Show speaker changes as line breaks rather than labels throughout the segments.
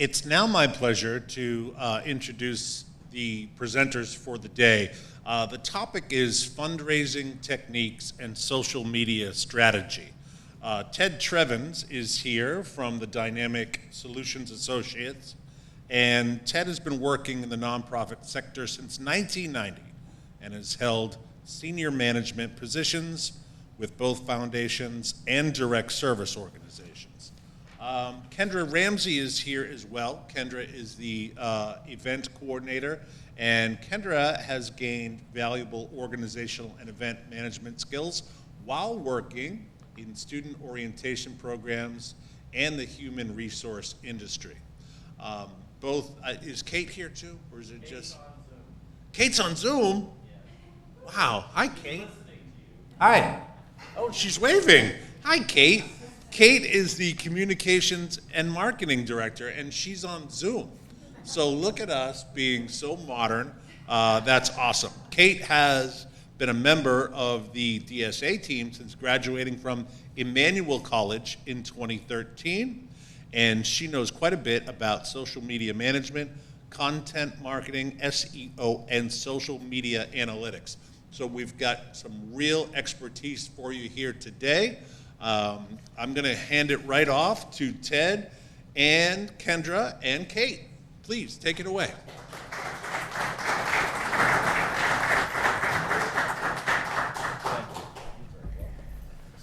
It's now my pleasure to introduce the presenters for the day. The topic is fundraising techniques and social media strategy. Ted Trevins is here from the Dynamic Solutions Associates, and Ted has been working in the nonprofit sector since 1990 and has held senior management positions with both foundations and direct service organizations. Kendra Ramsey is here as well. Kendra is the event coordinator, and Kendra has gained valuable organizational and event management skills while working in student orientation programs and the human resource industry. Is Kate here too, or is it just? Kate's on Zoom? Yeah. Wow, hi Kate. Hi. Oh, she's waving. Hi Kate. Kate is the communications and marketing director, and she's on Zoom. So look at us being so modern. That's awesome. Kate has been a member of the DSA team since graduating from Emmanuel College in 2013, and she knows quite a bit about social media management, content marketing, SEO, and social media analytics. So we've got some real expertise for you here today. I'm going to hand it right off to Ted and Kendra and Kate. Please take it away.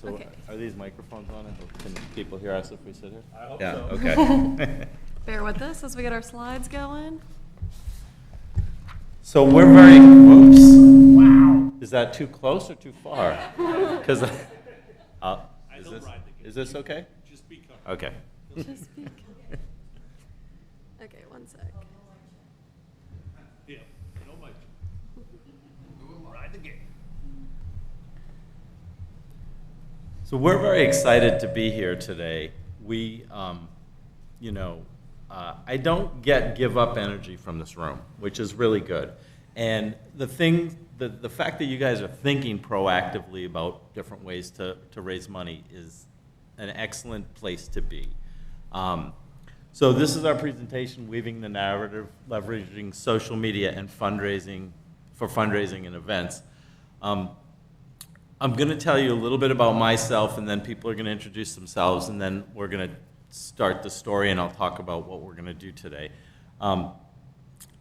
So okay. Are these microphones on? Can people hear us if we sit here?
I hope
so.
Okay.
Bear with us as we get our slides going.
So we're very, whoops. Wow. Is that too close or too far? Because is this okay?
Just be comfortable.
Okay.
Just be comfortable. Okay, one sec.
Yeah, no mic. Ride the game.
So we're very excited to be here today. We, I don't give up energy from this room, which is really good. And the fact that you guys are thinking proactively about different ways to raise money is an excellent place to be. So this is our presentation, Weaving the Narrative, Leveraging Social Media and Fundraising for Fundraising and Events. I'm going to tell you a little bit about myself, and then people are going to introduce themselves, and then we're going to start the story, and I'll talk about what we're going to do today.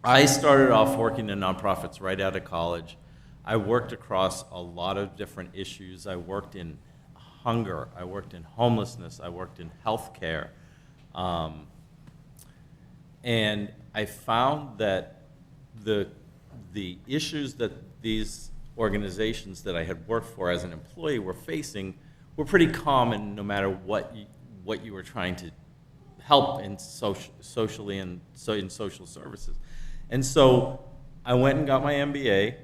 I started off working in nonprofits right out of college. I worked across a lot of different issues. I worked in hunger, I worked in homelessness, I worked in healthcare. And I found that the issues that these organizations that I had worked for as an employee were facing were pretty common no matter what you were trying to help in socially and in social services. And so I went and got my MBA,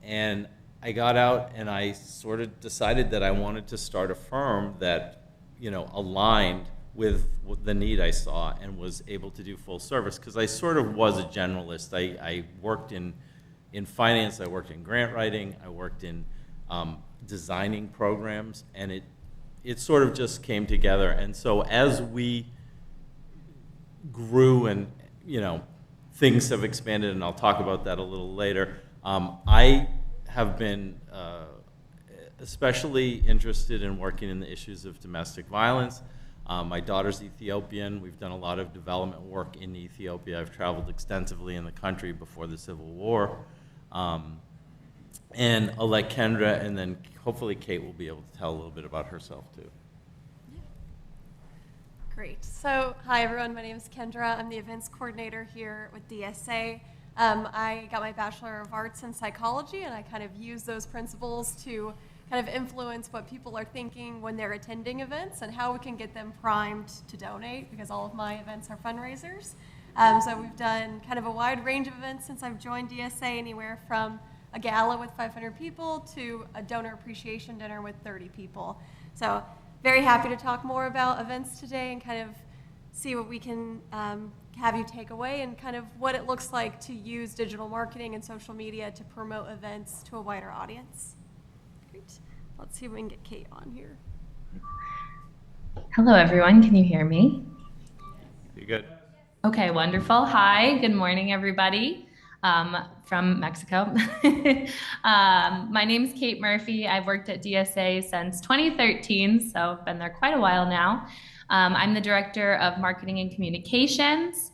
and I got out and I sort of decided that I wanted to start a firm that, aligned with the need I saw and was able to do full service, because I sort of was a generalist. I worked in finance, I worked in grant writing, I worked in designing programs, and it sort of just came together. And so as we grew and, things have expanded, and I'll talk about that a little later, I have been especially interested in working in the issues of domestic violence. My daughter's Ethiopian. We've done a lot of development work in Ethiopia. I've traveled extensively in the country before the Civil War. And I'll let Kendra, and then hopefully Kate will be able to tell a little bit about herself too.
Great. So, hi everyone, my name is Kendra. I'm the events coordinator here with DSA. I got my Bachelor of Arts in Psychology, and I kind of use those principles to kind of influence what people are thinking when they're attending events and how we can get them primed to donate, because all of my events are fundraisers. So we've done kind of a wide range of events since I've joined DSA, anywhere from a gala with 500 people to a donor appreciation dinner with 30 people. So very happy to talk more about events today and kind of see what we can have you take away and kind of what it looks like to use digital marketing and social media to promote events to a wider audience. Great. Let's see if we can get Kate on here.
Hello, everyone. Can you hear me?
You good?
Okay, wonderful. Hi, good morning, everybody from Mexico. My name is Kate Murphy. I've worked at DSA since 2013, so I've been there quite a while now. I'm the Director of Marketing and Communications.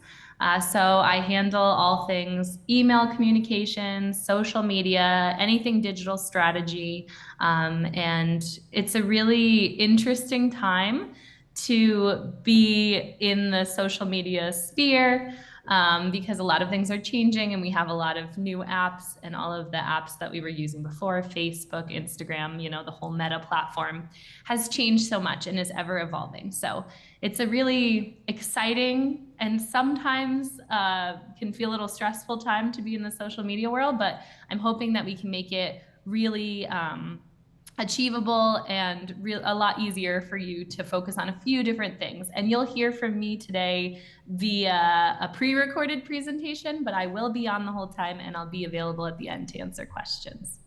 So I handle all things email communications, social media, anything digital strategy. And it's a really interesting time to be in the social media sphere because a lot of things are changing and we have a lot of new apps, and all of the apps that we were using before, Facebook, Instagram, the whole Meta platform has changed so much and is ever evolving. So it's a really exciting and sometimes can feel a little stressful time to be in the social media world, but I'm hoping that we can make it really achievable and a lot easier for you to focus on a few different things. And you'll hear from me today via a pre-recorded presentation, but I will be on the whole time and I'll be available at the end to answer questions.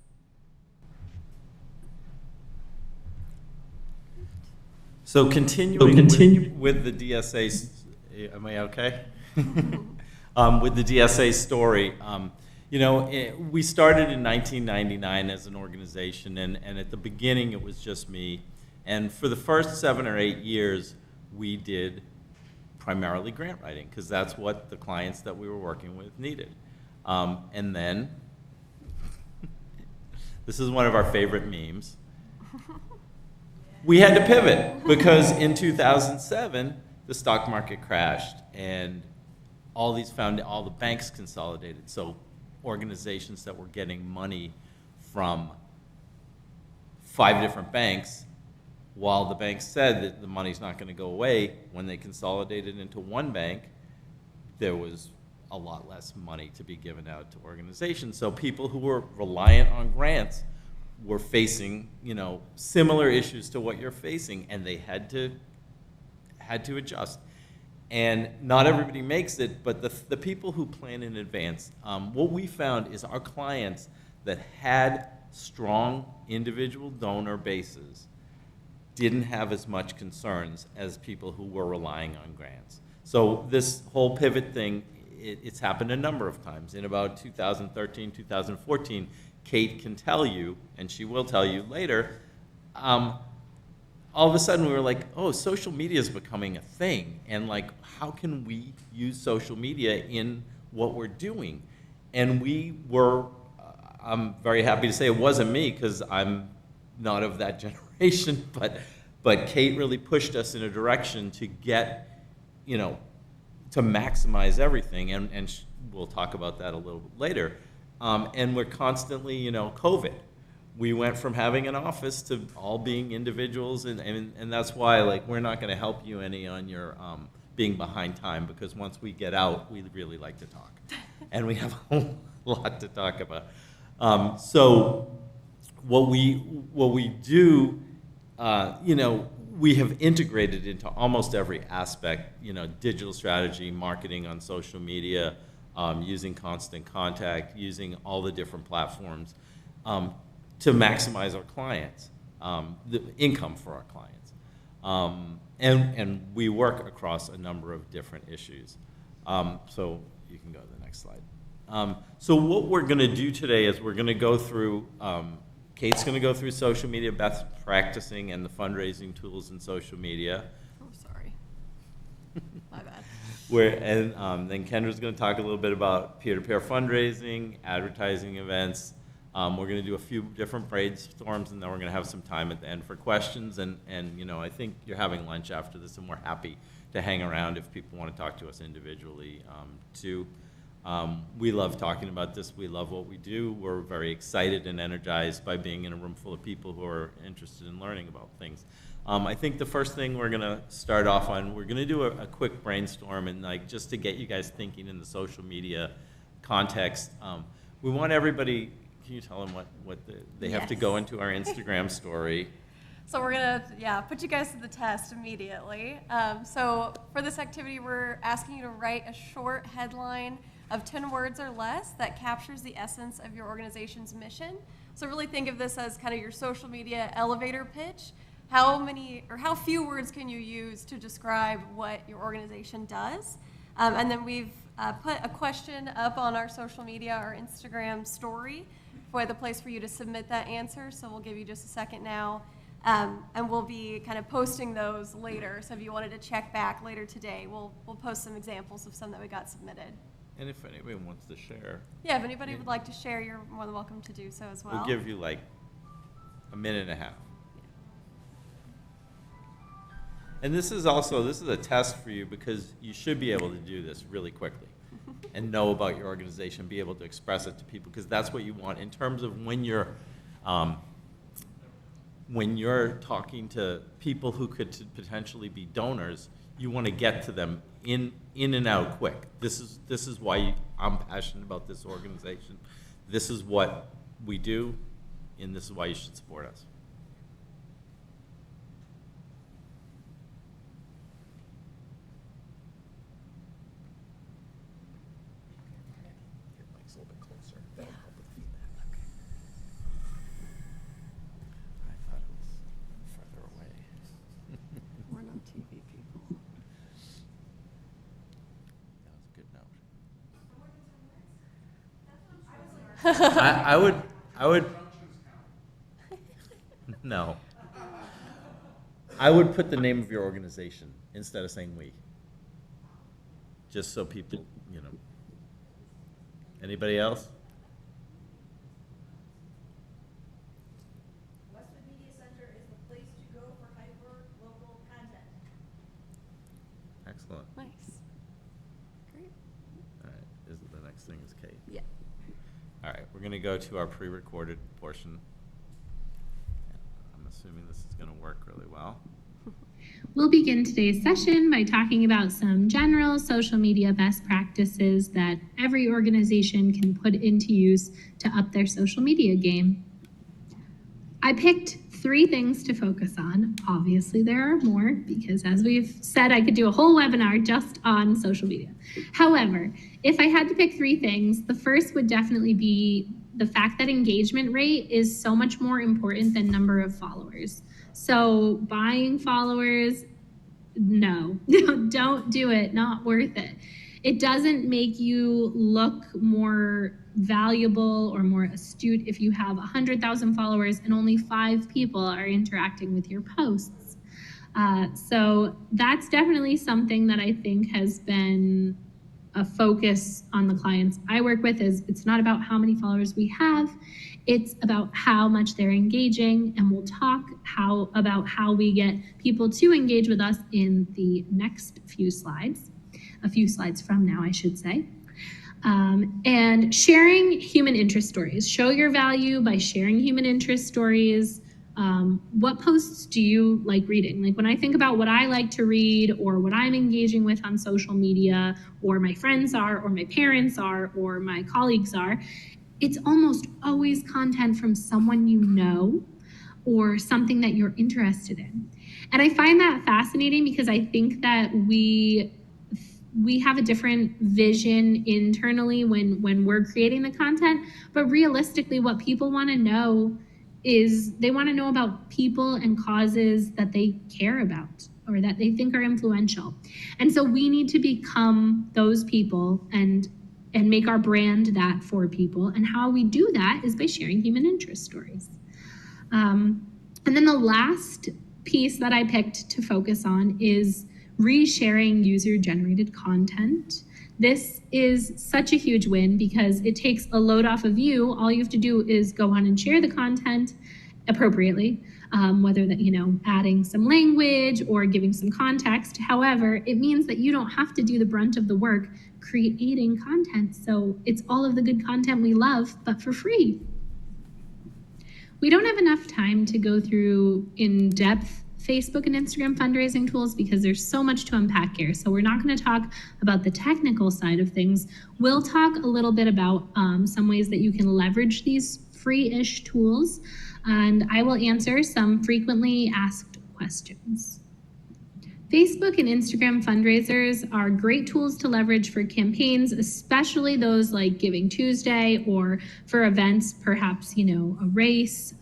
So continuing with the DSA, am I okay? With the DSA story, we started in 1999 as an organization, and at the beginning it was just me. And for the first 7 or 8 years, we did primarily grant writing, because that's what the clients that we were working with needed. And then, this is one of our favorite memes, we had to pivot, because in 2007, the stock market crashed, and all the banks consolidated. So organizations that were getting money from 5 different banks, while the banks said that the money's not going to go away, when they consolidated into one bank, there was a lot less money to be given out to organizations. So people who were reliant on grants were facing, similar issues to what you're facing, and they had to adjust. And not everybody makes it, but the people who plan in advance, what we found is our clients that had strong individual donor bases didn't have as much concerns as people who were relying on grants. So this whole pivot thing, it's happened a number of times. In about 2013, 2014, Kate can tell you, and she will tell you later, all of a sudden we were like, oh, social media is becoming a thing, and like, how can we use social media in what we're doing? And we were, I'm very happy to say it wasn't me, because I'm not of that generation, but Kate really pushed us in a direction to get, to maximize everything, and we'll talk about that a little bit later. And we're constantly, COVID. We went from having an office to all being individuals, and that's why, like, we're not going to help you any on your being behind time, because once we get out, we really like to talk, and we have a whole lot to talk about. So what we do, we have integrated into almost every aspect, digital strategy, marketing on social media, using Constant Contact, using all the different platforms to maximize our clients, the income for our clients. And we work across a number of different issues. So you can go to the next slide. So what we're going to do today is we're going to go through, Kate's going to go through social media best practicing and the fundraising tools in social media.
Oh, sorry. My bad.
Then Kendra's going to talk a little bit about peer-to-peer fundraising, advertising events. We're going to do a few different brainstorms, and then we're going to have some time at the end for questions. And I think you're having lunch after this, and we're happy to hang around if people want to talk to us individually too. We love talking about this. We love what we do. We're very excited and energized by being in a room full of people who are interested in learning about things. I think the first thing we're going to start off on, we're going to do a quick brainstorm, and like just to get you guys thinking in the social media context. We want everybody, can you tell them what they have to go into our Instagram story?
So we're gonna, put you guys to the test immediately. So for this activity, we're asking you to write a short headline of 10 words or less that captures the essence of your organization's mission. So really think of this as kind of your social media elevator pitch. How many or how few words can you use to describe what your organization does? And then we've put a question up on our social media, our Instagram story, for the place for you to submit that answer. So we'll give you just a second now. And we'll be kind of posting those later. So if you wanted to check back later today, we'll post some examples of some that we got submitted.
And if anybody wants to share,
Yeah, if anybody would like to share, you're more than welcome to do so as well.
we'll give you like a minute and a half. And this is a test for you because you should be able to do this really quickly and know about your organization, be able to express it to people, because that's what you want in terms of when you're talking to people who could potentially be donors. You want to get to them in and out quick. This is why I'm passionate about this organization. This is what we do, and this is why you should support us.
Mike's a little bit closer. That'll help with feedback.
I thought it was further away.
We're not TV people.
That was a good note. I would, no. I would put the name of your organization instead of saying we. Just so people, Anybody else?
Westwood Media Center is the place to go for hyper-local content.
Excellent.
Nice. Great.
All right, the next thing is Kate.
Yeah.
All right, we're going to go to our pre-recorded portion. I'm assuming this is going to work really well.
We'll begin today's session by talking about some general social media best practices that every organization can put into use to up their social media game. I picked 3 things to focus on. Obviously, there are more because, as we've said, I could do a whole webinar just on social media. However, if I had to pick 3 things, the first would definitely be the fact that engagement rate is so much more important than number of followers. So buying followers, no, don't do it, not worth it. It doesn't make you look more valuable or more astute if you have 100,000 followers and only 5 people are interacting with your posts. So that's definitely something that I think has been a focus on the clients I work with. Is it's not about how many followers we have, it's about how much they're engaging, and we'll talk about how we get people to engage with us in the next few slides, a few slides from now, I should say. And sharing human interest stories. Show your value by sharing human interest stories. What posts do you like reading? Like when I think about what I like to read or what I'm engaging with on social media, or my friends are, or my parents are, or my colleagues are, it's almost always content from someone you know or something that you're interested in. And I find that fascinating because I think that we have a different vision internally when we're creating the content, but realistically what people want to know is they want to know about people and causes that they care about or that they think are influential. And so we need to become those people and make our brand that for people. And how we do that is by sharing human interest stories. And then the last piece that I picked to focus on is resharing user-generated content. This is such a huge win because it takes a load off of you. All you have to do is go on and share the content appropriately, whether that, adding some language or giving some context. However, it means that you don't have to do the brunt of the work creating content. So it's all of the good content we love, but for free. We don't have enough time to go through in-depth Facebook and Instagram fundraising tools because there's so much to unpack here. So we're not going to talk about the technical side of things. We'll talk a little bit about some ways that you can leverage these free-ish tools, and I will answer some frequently asked questions. Facebook and Instagram fundraisers are great tools to leverage for campaigns, especially those like Giving Tuesday, or for events, perhaps, a race,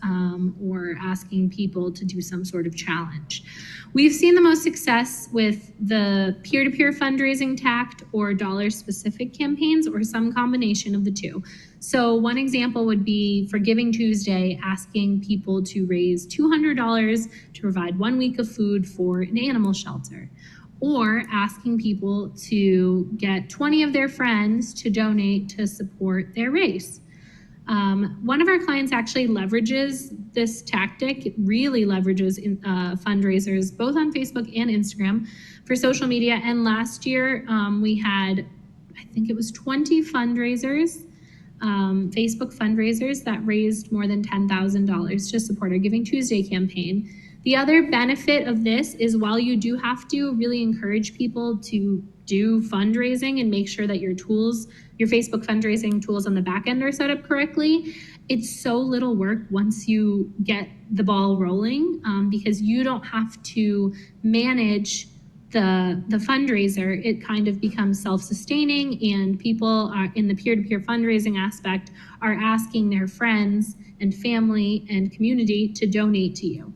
or asking people to do some sort of challenge. We've seen the most success with the peer-to-peer fundraising tact or dollar-specific campaigns or some combination of the two. So one example would be for Giving Tuesday, asking people to raise $200 to provide 1 week of food for an animal shelter, or asking people to get 20 of their friends to donate to support their race. One of our clients actually leverages this tactic. It really leverages fundraisers both on Facebook and Instagram for social media. And last year we had, I think it was 20 fundraisers, Facebook fundraisers that raised more than $10,000 to support our Giving Tuesday campaign. The other benefit of this is while you do have to really encourage people to do fundraising and make sure that your tools, your Facebook fundraising tools on the back end are set up correctly, it's so little work once you get the ball rolling, because you don't have to manage the fundraiser. It kind of becomes self-sustaining, and people are in the peer-to-peer fundraising aspect are asking their friends and family and community to donate to you.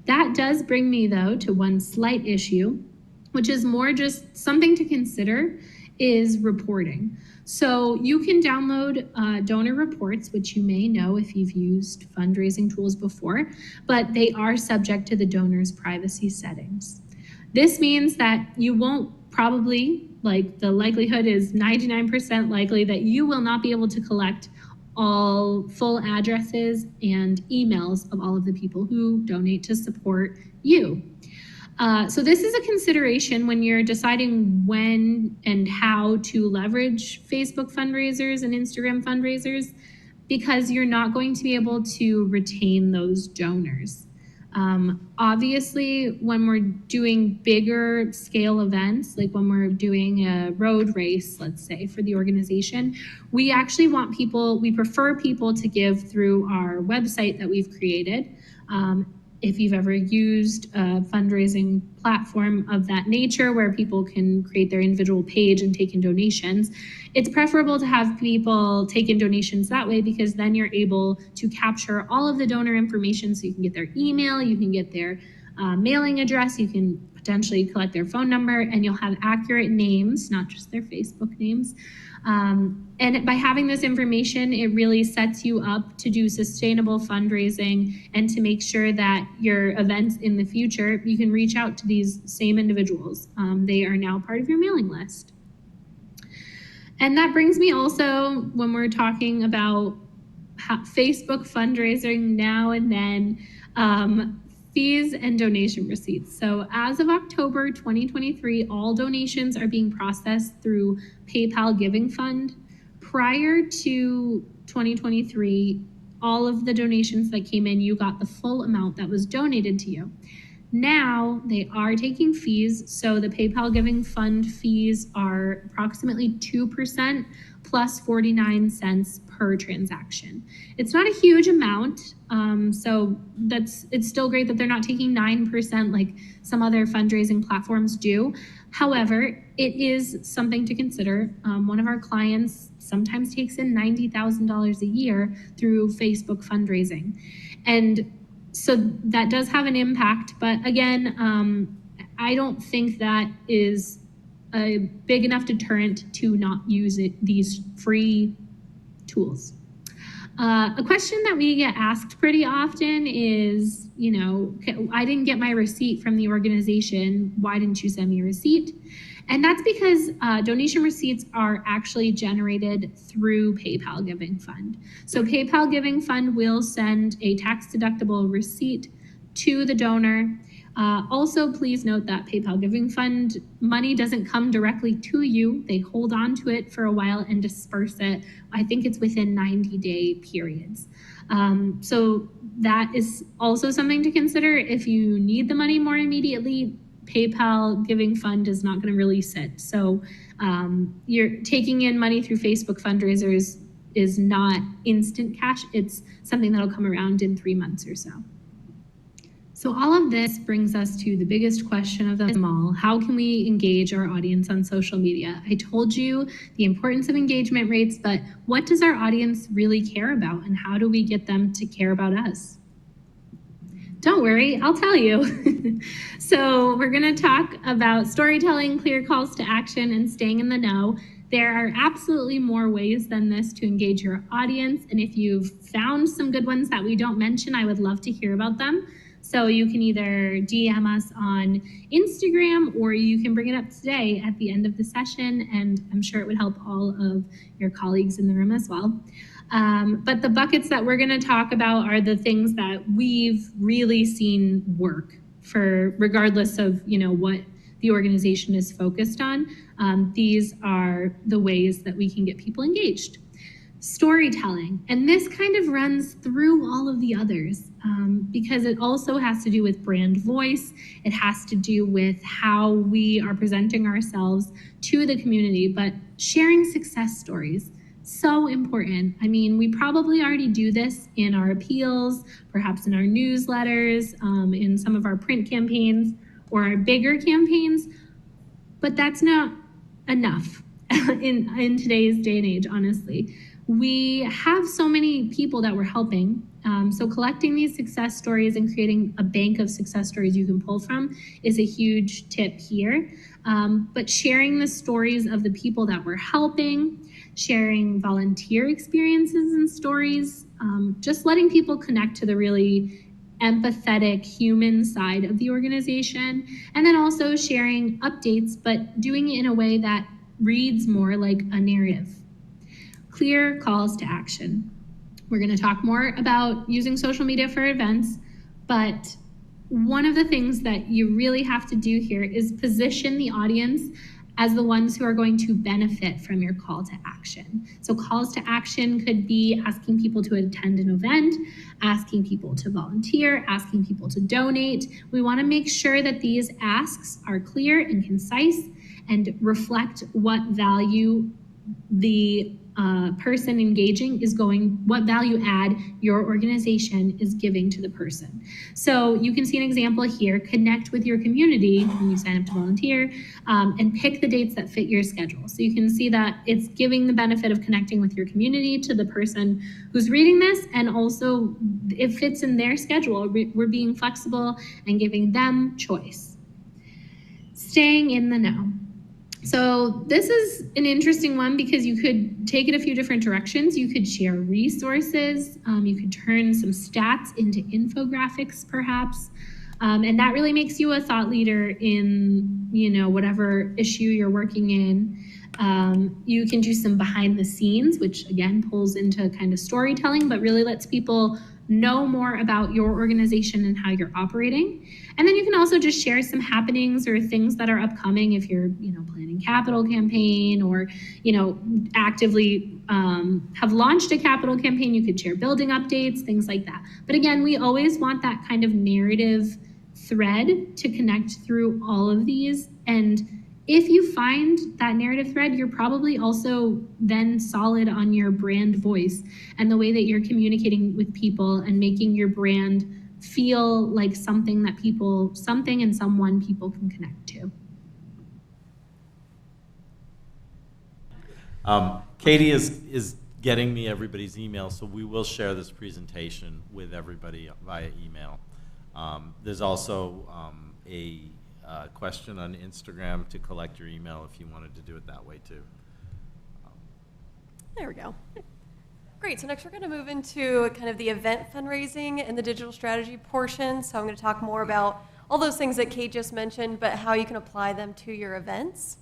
That does bring me, though, to one slight issue, which is more just something to consider, is reporting. So you can download donor reports, which you may know if you've used fundraising tools before, but they are subject to the donor's privacy settings. This means that you won't probably, like the likelihood is 99% likely that you will not be able to collect all full addresses and emails of all of the people who donate to support you. So this is a consideration when you're deciding when and how to leverage Facebook fundraisers and Instagram fundraisers, because you're not going to be able to retain those donors. Obviously, when we're doing bigger scale events, like when we're doing a road race, let's say, for the organization, we actually want people, we prefer people to give through our website that we've created. If you've ever used a fundraising platform of that nature where people can create their individual page and take in donations, it's preferable to have people take in donations that way, because then you're able to capture all of the donor information. So you can get their email, you can get their mailing address, you can potentially collect their phone number, and you'll have accurate names, not just their Facebook names. And by having this information, it really sets you up to do sustainable fundraising and to make sure that your events in the future, you can reach out to these same individuals. They are now part of your mailing list. And that brings me also, when we're talking about Facebook fundraising now and then, fees and donation receipts. So as of October 2023, all donations are being processed through PayPal Giving Fund. Prior to 2023, all of the donations that came in, you got the full amount that was donated to you. Now they are taking fees. So the PayPal Giving Fund fees are approximately 2% plus 49 cents per transaction. It's not a huge amount. So it's still great that they're not taking 9% like some other fundraising platforms do. However, it is something to consider. One of our clients sometimes takes in $90,000 a year through Facebook fundraising. And so that does have an impact, but again, I don't think that is a big enough deterrent to not use these free tools. A question that we get asked pretty often is, I didn't get my receipt from the organization. Why didn't you send me a receipt? And that's because donation receipts are actually generated through PayPal Giving Fund. So PayPal Giving Fund will send a tax-deductible receipt to the donor. Also, please note that PayPal Giving Fund money doesn't come directly to you. They hold on to it for a while and disperse it. I think it's within 90-day periods. So that is also something to consider. If you need the money more immediately, PayPal Giving Fund is not going to release it. So you're taking in money through Facebook fundraisers is not instant cash. It's something that'll come around in 3 months or so. So all of this brings us to the biggest question of them all. How can we engage our audience on social media? I told you the importance of engagement rates, but what does our audience really care about, and how do we get them to care about us? Don't worry, I'll tell you. So we're going to talk about storytelling, clear calls to action, and staying in the know. There are absolutely more ways than this to engage your audience. And if you've found some good ones that we don't mention, I would love to hear about them. So you can either DM us on Instagram, or you can bring it up today at the end of the session, and I'm sure it would help all of your colleagues in the room as well. But the buckets that we're going to talk about are the things that we've really seen work for, regardless of what the organization is focused on. These are the ways that we can get people engaged. Storytelling, and this kind of runs through all of the others because it also has to do with brand voice. It has to do with how we are presenting ourselves to the community, but sharing success stories, so important. I mean, we probably already do this in our appeals, perhaps in our newsletters, in some of our print campaigns or our bigger campaigns, but that's not enough in today's day and age, honestly. We have so many people that we're helping. So collecting these success stories and creating a bank of success stories you can pull from is a huge tip here. But sharing the stories of the people that we're helping, sharing volunteer experiences and stories, just letting people connect to the really empathetic human side of the organization, and then also sharing updates, but doing it in a way that reads more like a narrative. Clear calls to action. We're going to talk more about using social media for events, but one of the things that you really have to do here is position the audience as the ones who are going to benefit from your call to action. So calls to action could be asking people to attend an event, asking people to volunteer, asking people to donate. We want to make sure that these asks are clear and concise and reflect what value the person engaging is what value add your organization is giving to the person. So you can see an example here. Connect with your community when you sign up to volunteer, and pick the dates that fit your schedule. So you can see that it's giving the benefit of connecting with your community to the person who's reading this, and also it fits in their schedule. We're being flexible and giving them choice. Staying in the know. So this is an interesting one because you could take it a few different directions. You could share resources. You could turn some stats into infographics, perhaps. And that really makes you a thought leader in, whatever issue you're working in. You can do some behind the scenes, which again pulls into kind of storytelling, but really lets people know more about your organization and how you're operating. And then you can also just share some happenings or things that are upcoming if you're, planning capital campaign or, actively have launched a capital campaign. You could share building updates, things like that. But again, we always want that kind of narrative thread to connect through all of these. And if you find that narrative thread, you're probably also then solid on your brand voice and the way that you're communicating with people and making your brand feel like something and someone people can connect to.
Katie is getting me everybody's email, so we will share this presentation with everybody via email. There's also a question on Instagram to collect your email if you wanted to do it that way too.
There we go. Great, so next we're going to move into kind of the event fundraising and the digital strategy portion. So I'm going to talk more about all those things that Kate just mentioned, but how you can apply them to your events.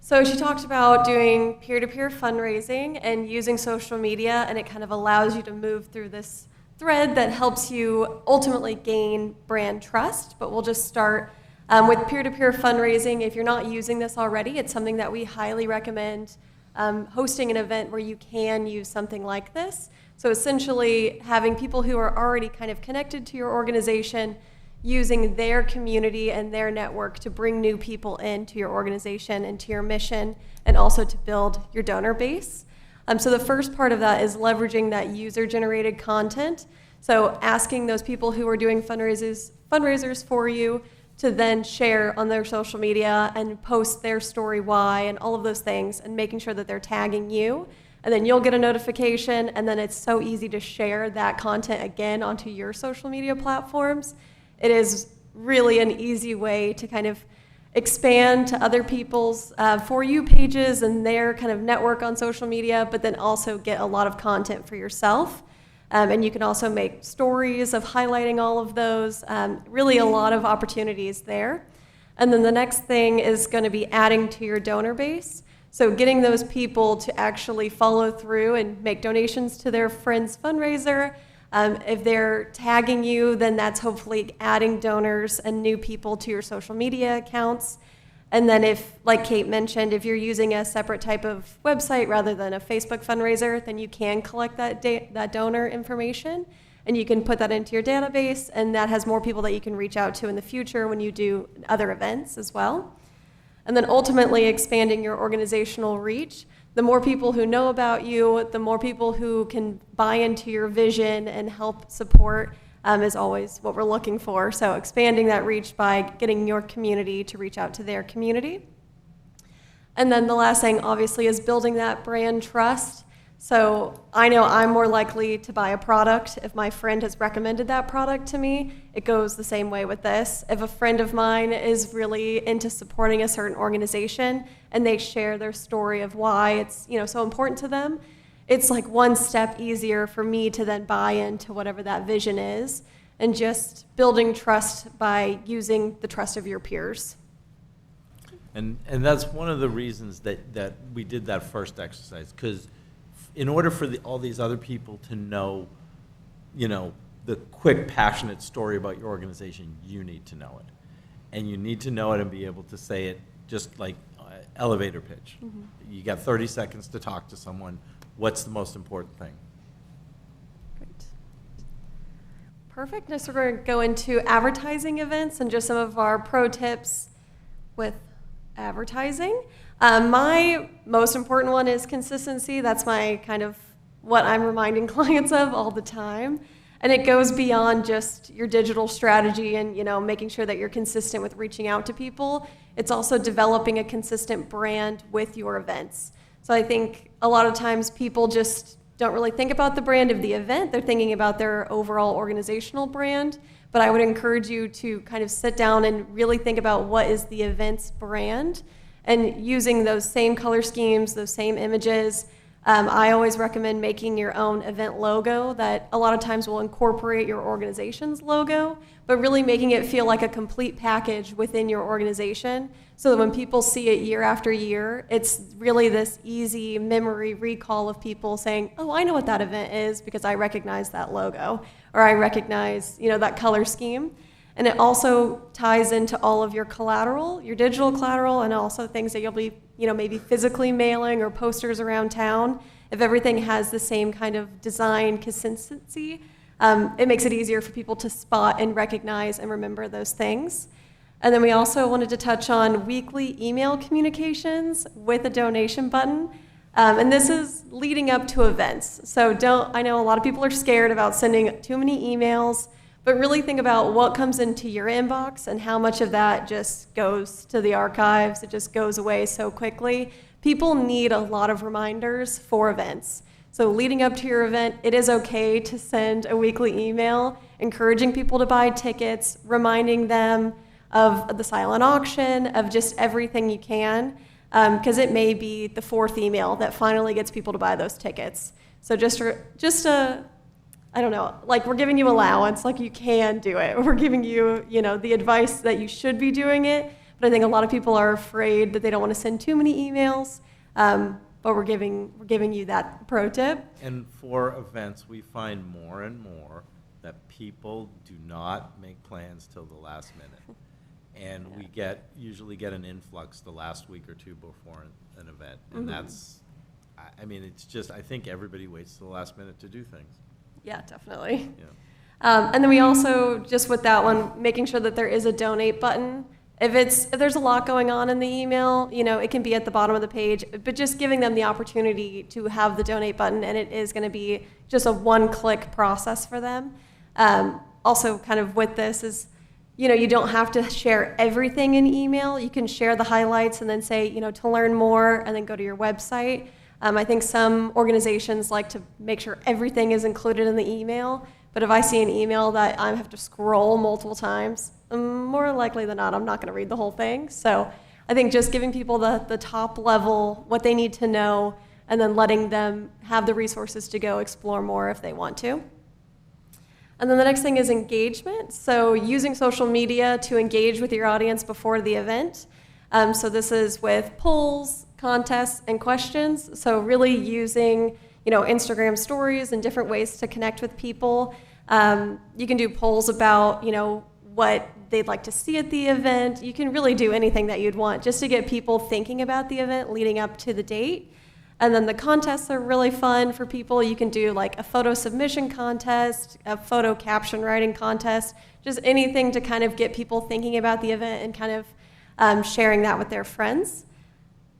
So she talked about doing peer-to-peer fundraising and using social media, and it kind of allows you to move through this thread that helps you ultimately gain brand trust. But we'll just start with peer-to-peer fundraising. If you're not using this already, it's something that we highly recommend hosting an event where you can use something like this. So essentially having people who are already kind of connected to your organization using their community and their network to bring new people into your organization and to your mission, and also to build your donor base. So the first part of that is leveraging that user-generated content. So asking those people who are doing fundraisers for you to then share on their social media and post their story why and all of those things, and making sure that they're tagging you. and then you'll get a notification, and then it's so easy to share that content again onto your social media platforms. It is really an easy way to kind of expand to other people's For You pages and their kind of network on social media, but then also get a lot of content for yourself. And you can also make stories of highlighting all of those. Really a lot of opportunities there. And then the next thing is going to be adding to your donor base. So getting those people to actually follow through and make donations to their friend's fundraiser. If they're tagging you, then that's hopefully adding donors and new people to your social media accounts. And then if, like Kate mentioned, if you're using a separate type of website rather than a Facebook fundraiser, then you can collect that donor information, and you can put that into your database, and that has more people that you can reach out to in the future when you do other events as well. And then ultimately expanding your organizational reach. The more people who know about you, the more people who can buy into your vision and help support is always what we're looking for. So expanding that reach by getting your community to reach out to their community. And then the last thing, obviously, is building that brand trust. So I know I'm more likely to buy a product if my friend has recommended that product to me. It goes the same way with this. If a friend of mine is really into supporting a certain organization and they share their story of why it's so important to them, it's like one step easier for me to then buy into whatever that vision is, and just building trust by using the trust of your peers.
And that's one of the reasons that we did that first exercise, because in order for all these other people to know, the quick, passionate story about your organization, you need to know it. And you need to know it and be able to say it just like elevator pitch. Mm-hmm. You got 30 seconds to talk to someone. What's the most important thing?
Great. Perfect. Next, we're going to go into advertising events and just some of our pro tips with advertising. My most important one is consistency. That's my kind of what I'm reminding clients of all the time. And it goes beyond just your digital strategy and, making sure that you're consistent with reaching out to people. It's also developing a consistent brand with your events. So I think a lot of times people just don't really think about the brand of the event. They're thinking about their overall organizational brand. But I would encourage you to kind of sit down and really think about what is the event's brand, and using those same color schemes, those same images. I always recommend making your own event logo that a lot of times will incorporate your organization's logo, but really making it feel like a complete package within your organization, so that when people see it year after year, it's really this easy memory recall of people saying, oh, I know what that event is because I recognize that logo, or I recognize that color scheme. And it also ties into all of your collateral, your digital collateral, and also things that you'll be, maybe physically mailing or posters around town. If everything has the same kind of design consistency, it makes it easier for people to spot and recognize and remember those things. And then we also wanted to touch on weekly email communications with a donation button. And this is leading up to events. So I know a lot of people are scared about sending too many emails, but really think about what comes into your inbox and how much of that just goes to the archives. It just goes away so quickly. People need a lot of reminders for events. So leading up to your event, it is okay to send a weekly email encouraging people to buy tickets, reminding them of the silent auction, of just everything you can, because it may be the fourth email that finally gets people to buy those tickets. So just I don't know, like we're giving you allowance, like you can do it. We're giving you, the advice that you should be doing it. But I think a lot of people are afraid that they don't want to send too many emails. But we're giving you that pro tip.
And for events, we find more and more that people do not make plans till the last minute. And we usually get an influx the last week or two before an event. And that's, it's just, I think everybody waits till the last minute to do things.
Yeah, definitely.
Yeah.
And then we also, just with that one, making sure that there is a donate button. If there's a lot going on in the email, it can be at the bottom of the page, but just giving them the opportunity to have the donate button, and it is going to be just a one-click process for them. Also, kind of with this is, you don't have to share everything in email. You can share the highlights and then say, to learn more, and then go to your website. I think some organizations like to make sure everything is included in the email, but if I see an email that I have to scroll multiple times, more likely than not, I'm not going to read the whole thing. So I think just giving people the top level, what they need to know, and then letting them have the resources to go explore more if they want to. And then the next thing is engagement. So using social media to engage with your audience before the event. So this is with polls, contests, and questions. So really using, Instagram stories and different ways to connect with people. You can do polls about, what they'd like to see at the event. You can really do anything that you'd want just to get people thinking about the event leading up to the date. And then the contests are really fun for people. You can do like a photo submission contest, a photo caption writing contest, just anything to kind of get people thinking about the event and kind of sharing that with their friends.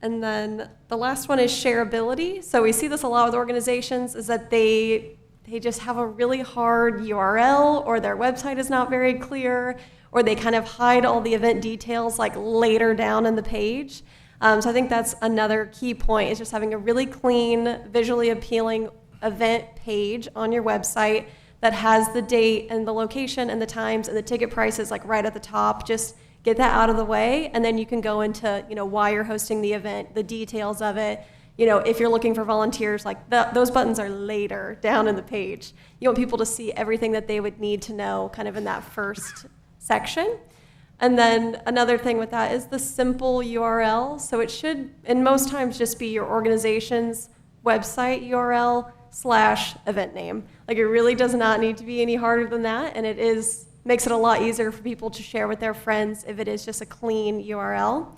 And then the last one is shareability. So we see this a lot with organizations, is that they just have a really hard URL, or their website is not very clear, or they kind of hide all the event details like later down in the page. So I think that's another key point, is just having a really clean, visually appealing event page on your website that has the date and the location and the times and the ticket prices like right at the top. Just get that out of the way, and then you can go into why you're hosting the event, the details of it. If you're looking for volunteers, like those buttons are later down in the page. You want people to see everything that they would need to know kind of in that first section. And then another thing with that is the simple URL. So it should, and most times, just be your organization's website URL / event name. Like, it really does not need to be any harder than that, and makes it a lot easier for people to share with their friends if it is just a clean URL.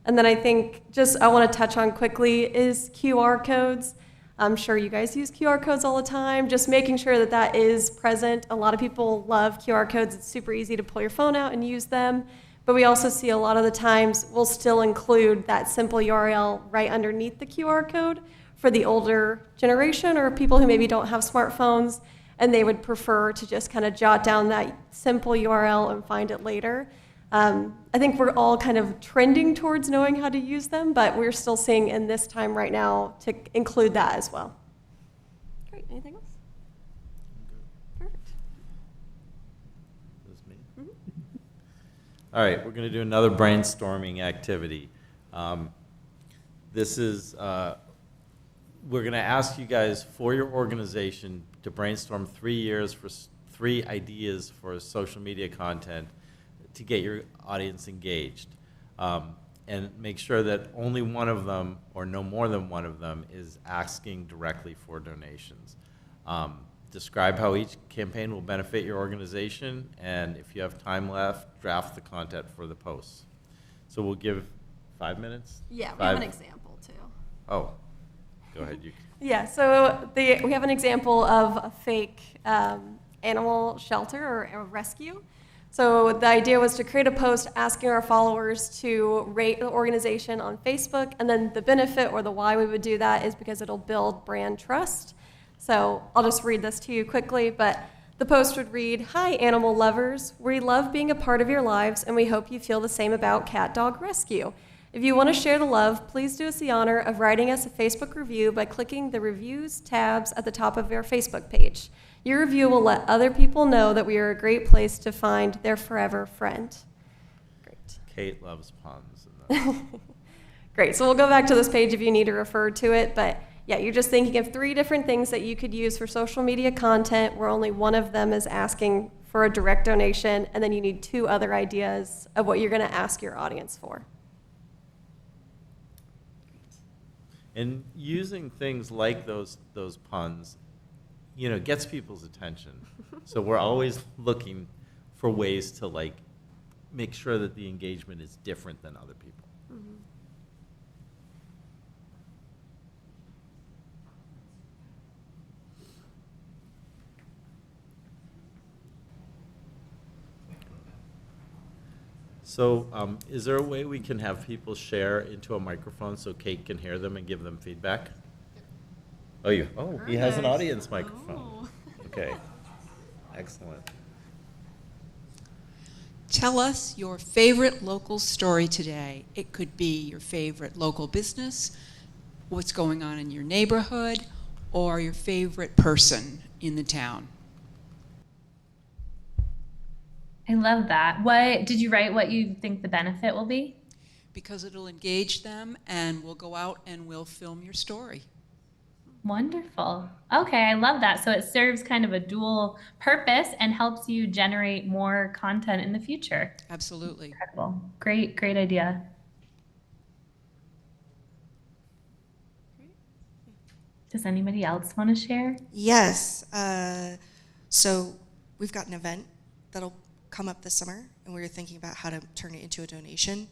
And then I think I want to touch on quickly is QR codes. I'm sure you guys use QR codes all the time. Just making sure that is present. A lot of people love QR codes. It's super easy to pull your phone out and use them. But we also see a lot of the times we'll still include that simple URL right underneath the QR code for the older generation or people who maybe don't have smartphones, and they would prefer to just kind of jot down that simple URL and find it later. I think we're all kind of trending towards knowing how to use them, but we're still seeing in this time right now to include that as well. Great. Anything else? Perfect.
This is me. Mm-hmm. All right, we're going to do another brainstorming activity. This is, we're going to ask you guys for your organization to brainstorm 3 ideas for social media content to get your audience engaged, and make sure that only one of them, or no more than one of them, is asking directly for donations. Describe how each campaign will benefit your organization, and if you have time left, draft the content for the posts. So we'll give 5 minutes?
Yeah, we have an example too.
Oh, go ahead.
Yeah, so we have an example of a fake animal shelter or a rescue. So the idea was to create a post asking our followers to rate the organization on Facebook, and then the benefit or the why we would do that is because it'll build brand trust. So I'll just read this to you quickly, but the post would read, "Hi, animal lovers. We love being a part of your lives, and we hope you feel the same about Cat Dog Rescue. If you want to share the love, please do us the honor of writing us a Facebook review by clicking the reviews tabs at the top of your Facebook page. Your review will let other people know that we are a great place to find their forever friend." Great.
Kate loves puns.
Great. So we'll go back to this page if you need to refer to it. But yeah, you're just thinking of 3 different things that you could use for social media content where only one of them is asking for a direct donation, and then you need 2 other ideas of what you're going to ask your audience for.
And using things like those puns, gets people's attention. So we're always looking for ways to make sure that the engagement is different than other people.
Mm-hmm.
So is there a way we can have people share into a microphone so Kate can hear them and give them feedback? Oh, he has an audience microphone. Okay, excellent.
Tell us your favorite local story today. It could be your favorite local business, what's going on in your neighborhood, or your favorite person in the town.
I love that. What did you write what you think the benefit will be?
Because it'll engage them, and we'll go out and we'll film your story.
Wonderful. Okay, I love that. So it serves kind of a dual purpose and helps you generate more content in the future.
Absolutely.
Incredible. Great, great idea. Does anybody else want to share?
Yes. So we've got an event that'll come up this summer, and we were thinking about how to turn it into a donation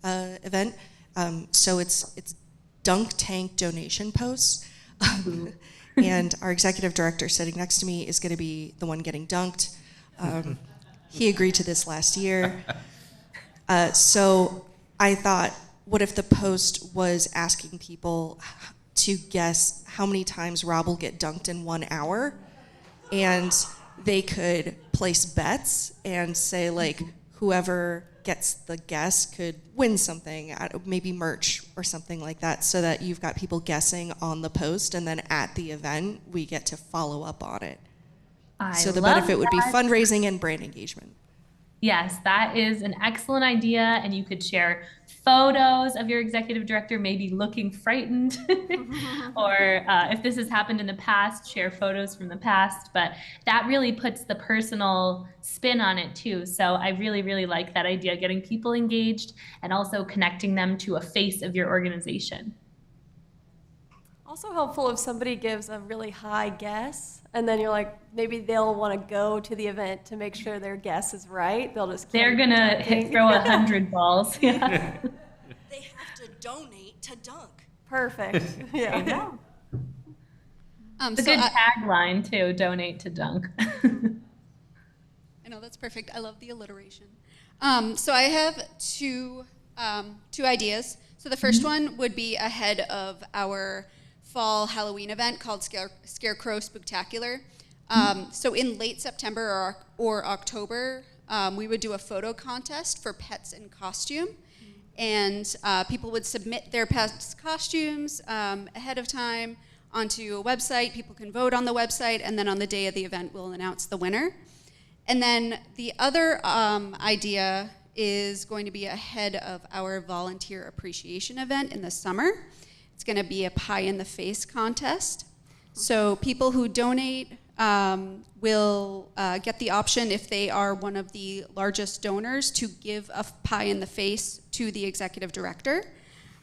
event. So it's dunk tank donation posts. And our executive director sitting next to me is going to be the one getting dunked. He agreed to this last year. So I thought, what if the post was asking people to guess how many times Rob will get dunked in 1 hour? And they could place bets and say, like, whoever gets the guess could win something, maybe merch or something like that, so that you've got people guessing on the post, and then at the event, we get to follow up on it. So the benefit would be fundraising and brand engagement.
Yes, that is an excellent idea, and you could share photos of your executive director maybe looking frightened, or if this has happened in the past, share photos from the past. But that really puts the personal spin on it too. So I really, really like that idea, getting people engaged and also connecting them to a face of your organization.
Also helpful if somebody gives a really high guess, and then you're like, maybe they'll want to go to the event to make sure their guess is right. They'll just
They're gonna throw 100 balls. Yeah.
They have to donate to dunk.
Perfect. Yeah.
It's a good tagline too, donate to dunk.
I know, that's perfect. I love the alliteration. So I have two ideas. So the first one would be ahead of our fall Halloween event called Scarecrow Spooktacular. So in late September or October, we would do a photo contest for pets in costume. And people would submit their pets' costumes ahead of time onto a website. People can vote on the website, and then on the day of the event, we'll announce the winner. And then the other idea is going to be ahead of our volunteer appreciation event in the summer. It's going to be a pie in the face contest. So people who donate will get the option, if they are one of the largest donors, to give a pie in the face to the executive director.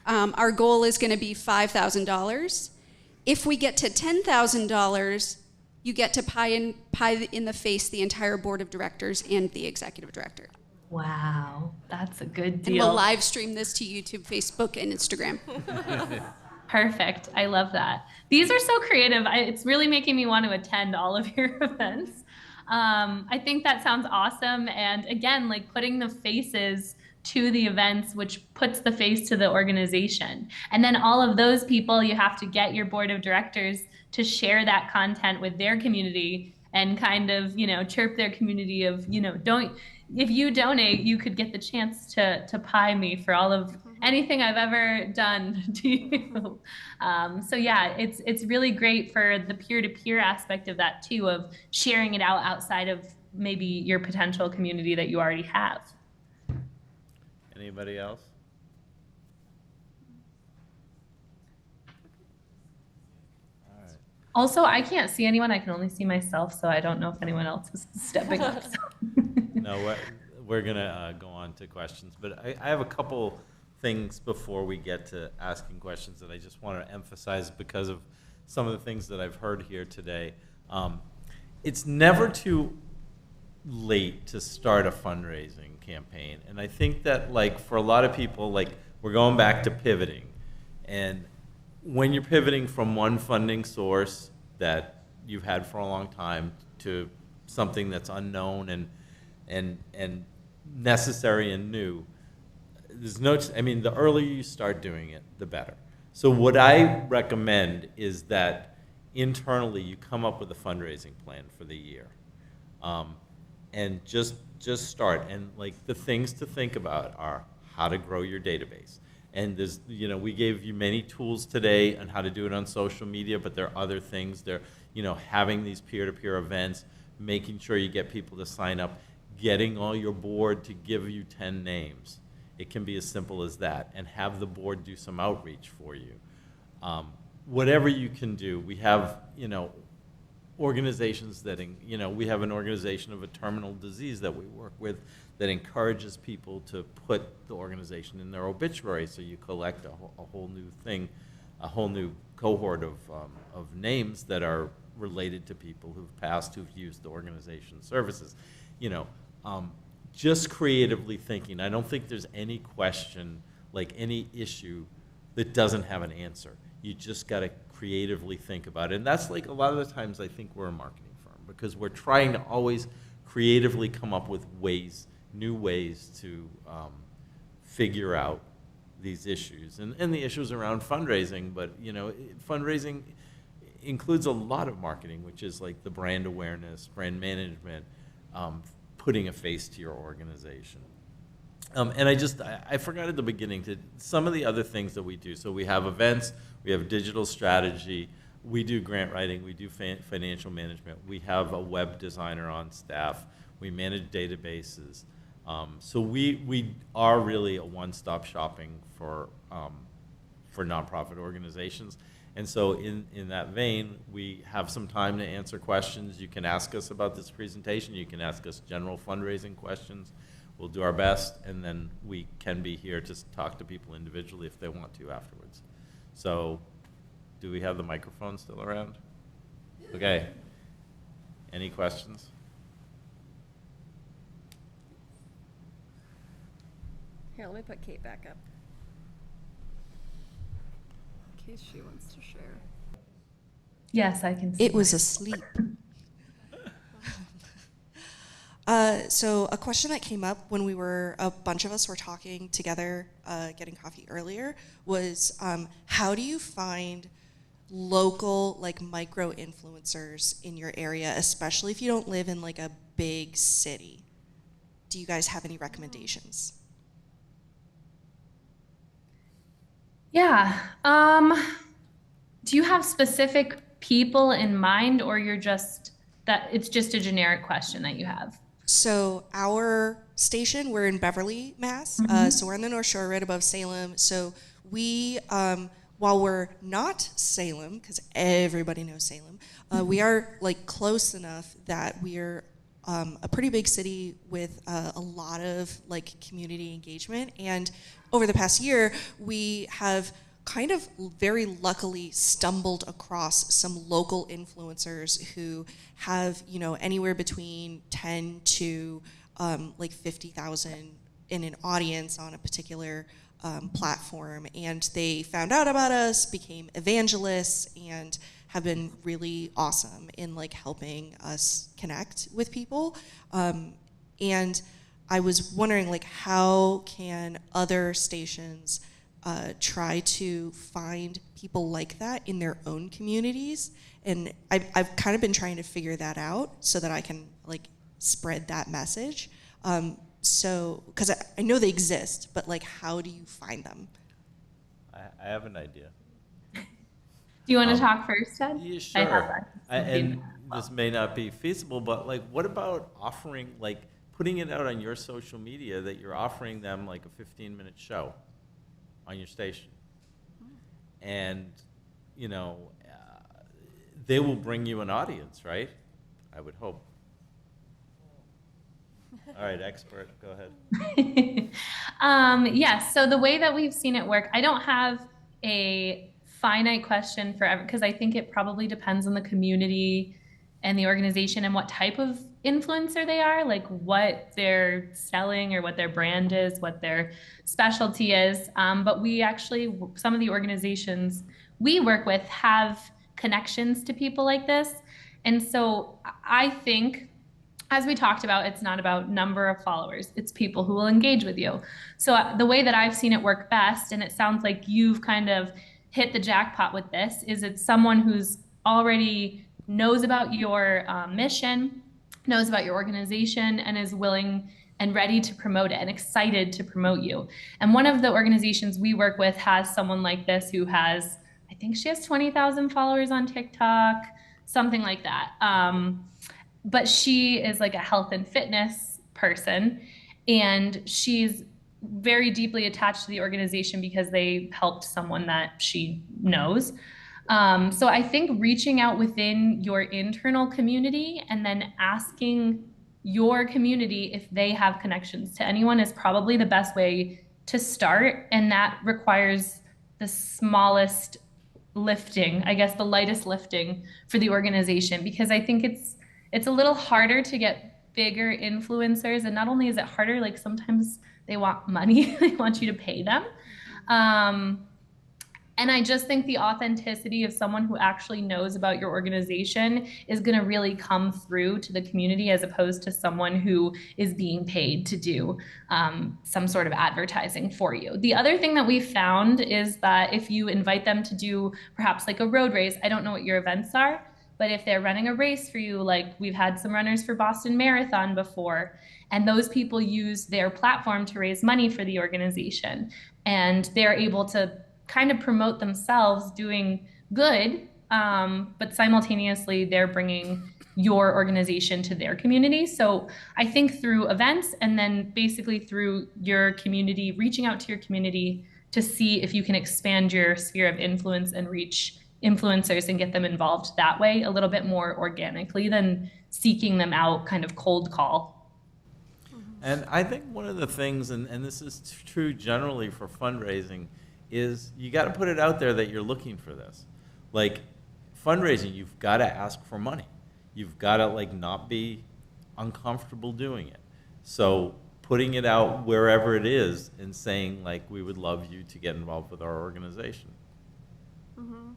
Our goal is going to be $5,000. If we get to $10,000, you get to pie in the face the entire board of directors and the executive director.
Wow, that's a good deal.
And we'll live stream this to YouTube, Facebook, and Instagram.
Perfect. I love that. These are so creative. It's really making me want to attend all of your events. I think that sounds awesome. And again, like putting the faces to the events, which puts the face to the organization. And then all of those people, you have to get your board of directors to share that content with their community and kind of, chirp their community of, if you donate, you could get the chance to pie me for all of anything I've ever done to you. So yeah, it's really great for the peer-to-peer aspect of that too, of sharing it out outside of maybe your potential community that you already have.
Anybody else? All right.
Also, I can't see anyone. I can only see myself, so I don't know if anyone else is stepping up. So.
No, we're going to go on to questions, but I have a couple things before we get to asking questions that I just want to emphasize because of some of the things that I've heard here today. It's never too late to start a fundraising campaign, and I think that, like, for a lot of people, like, we're going back to pivoting, and when you're pivoting from one funding source that you've had for a long time to something that's unknown and necessary and new, the earlier you start doing it, the better. So what I recommend is that internally you come up with a fundraising plan for the year, and just start. And like the things to think about are how to grow your database, And there's, we gave you many tools today on how to do it on social media, but there are other things. There, having these peer-to-peer events, making sure you get people to sign up, getting all your board to give you 10 names. It can be as simple as that, and have the board do some outreach for you. Whatever you can do. We have, organizations that, we have an organization of a terminal disease that we work with that encourages people to put the organization in their obituary, so you collect a whole new thing, a whole new cohort of names that are related to people who've passed, who've used the organization's services. Just creatively thinking. I don't think there's any question, like any issue, that doesn't have an answer. You just got to creatively think about it. And that's like a lot of the times I think we're a marketing firm, because we're trying to always creatively come up with ways, new ways to figure out these issues. And the issues around fundraising, but fundraising includes a lot of marketing, which is like the brand awareness, brand management, putting a face to your organization. And I forgot at the beginning to some of the other things that we do. So we have events, we have digital strategy, we do grant writing, we do financial management, we have a web designer on staff, we manage databases. So we are really a one-stop shopping for nonprofit organizations. And so in that vein, we have some time to answer questions. You can ask us about this presentation. You can ask us general fundraising questions. We'll do our best, and then we can be here to talk to people individually if they want to afterwards. So do we have the microphone still around? Okay. Any questions?
Here, let me put Kate back up. In case she wants to share.
Yes, I can see.
It was asleep. So a question that came up when a bunch of us were talking together, getting coffee earlier, was how do you find local, like, micro influencers in your area, especially if you don't live in like a big city? Do you guys have any recommendations?
Yeah. Do you have specific people in mind, or it's just a generic question that you have?
So our station, we're in Beverly, Mass. So we're on the North Shore, right above Salem. So we, while we're not Salem, because everybody knows Salem, we are like close enough that we're a pretty big city with a lot of like community engagement. And over the past year, we have kind of very luckily stumbled across some local influencers who have, anywhere between 10 to like 50,000 in an audience on a particular platform. And they found out about us, became evangelists, and have been really awesome in like helping us connect with people. And I was wondering, like, how can other stations try to find people like that in their own communities? And I've kind of been trying to figure that out so that I can like spread that message. So, because I know they exist, but like, how do you find them?
I have an idea.
Do you want to talk first, Ted?
Yeah, sure. And this may not be feasible, but like, what about offering, like, putting it out on your social media that you're offering them like a 15-minute show on your station, and they will bring you an audience, right? I would hope. All right, expert, go ahead.
Yes, so the way that we've seen it work, I don't have a finite question for because I think it probably depends on the community and the organization and what type of influencer they are, like what they're selling or what their brand is, what their specialty is. But we actually, some of the organizations we work with have connections to people like this. And so I think, as we talked about, it's not about number of followers, it's people who will engage with you. So the way that I've seen it work best, and it sounds like you've kind of hit the jackpot with this, is it's someone who's already knows about your mission, knows about your organization, and is willing and ready to promote it and excited to promote you. And one of the organizations we work with has someone like this who has, I think she has 20,000 followers on TikTok, something like that. But she is like a health and fitness person, and she's very deeply attached to the organization because they helped someone that she knows. So I think reaching out within your internal community and then asking your community if they have connections to anyone is probably the best way to start. And that requires the smallest lifting, I guess the lightest lifting for the organization, because I think it's a little harder to get bigger influencers. And not only is it harder, like sometimes they want money, they want you to pay them. And I just think the authenticity of someone who actually knows about your organization is going to really come through to the community, as opposed to someone who is being paid to do some sort of advertising for you. The other thing that we've found is that if you invite them to do perhaps like a road race, I don't know what your events are, but if they're running a race for you, like we've had some runners for Boston Marathon before, and those people use their platform to raise money for the organization, and they're able to kind of promote themselves doing good, but simultaneously they're bringing your organization to their community. So I think through events and then basically through your community, reaching out to your community to see if you can expand your sphere of influence and reach influencers and get them involved that way a little bit more organically than seeking them out kind of cold call.
And I think one of the things, and this is true generally for fundraising, is you got to put it out there that you're looking for this. Like fundraising, you've got to ask for money. You've got to like not be uncomfortable doing it. So putting it out wherever it is and saying like, we would love you to get involved with our organization.
Mm-hmm.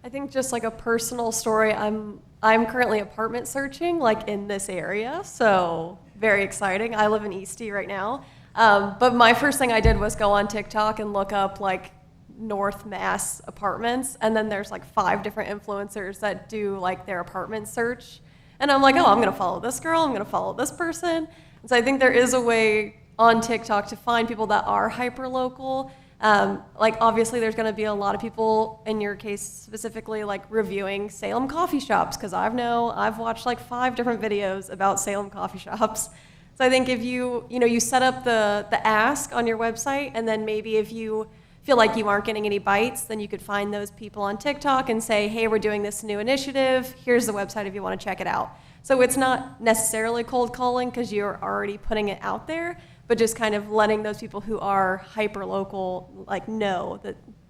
I think just like a personal story, I'm currently apartment searching like in this area, so very exciting. I live in Eastie right now. But my first thing I did was go on TikTok and look up like North Mass apartments, and then there's like 5 different influencers that do like their apartment search, and I'm like, oh, I'm gonna follow this girl, I'm gonna follow this person. And so I think there is a way on TikTok to find people that are hyper local. Like obviously there's gonna be a lot of people, in your case specifically, like reviewing Salem coffee shops, because I've watched like 5 different videos about Salem coffee shops. So I think if you set up the ask on your website, and then maybe if you feel like you aren't getting any bites, then you could find those people on TikTok and say, hey, we're doing this new initiative. Here's the website if you want to check it out. So it's not necessarily cold calling because you're already putting it out there, but just kind of letting those people who are hyper local like know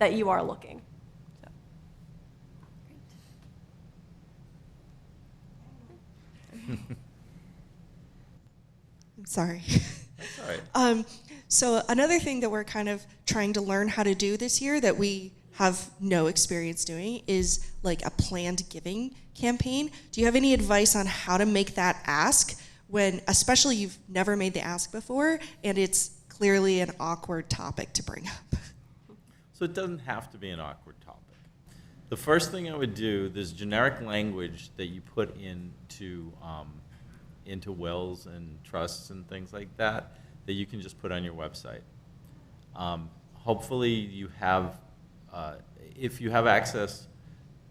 that you are looking. So.
I'm sorry.
That's all right.
So another thing that we're kind of trying to learn how to do this year that we have no experience doing is like a planned giving campaign. Do you have any advice on how to make that ask when, especially you've never made the ask before and it's clearly an awkward topic to bring up?
So it doesn't have to be an awkward topic. The first thing I would do, there's generic language that you put into wills and trusts and things like that you can just put on your website. Hopefully you have, if you have access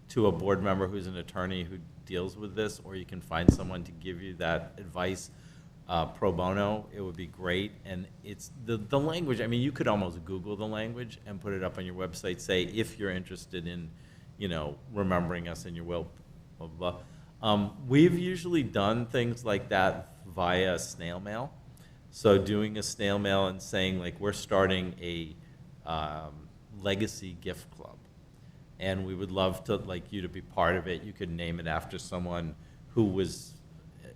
to a board member who's an attorney who deals with this, or you can find someone to give you that advice pro bono, it would be great. And it's the language, I mean, you could almost Google the language and put it up on your website, say, if you're interested in, remembering us in your will, blah, blah, blah. We've usually done things like that via snail mail. So doing a snail mail and saying, like, we're starting a legacy gift club, and we would love to like you to be part of it. You could name it after someone who was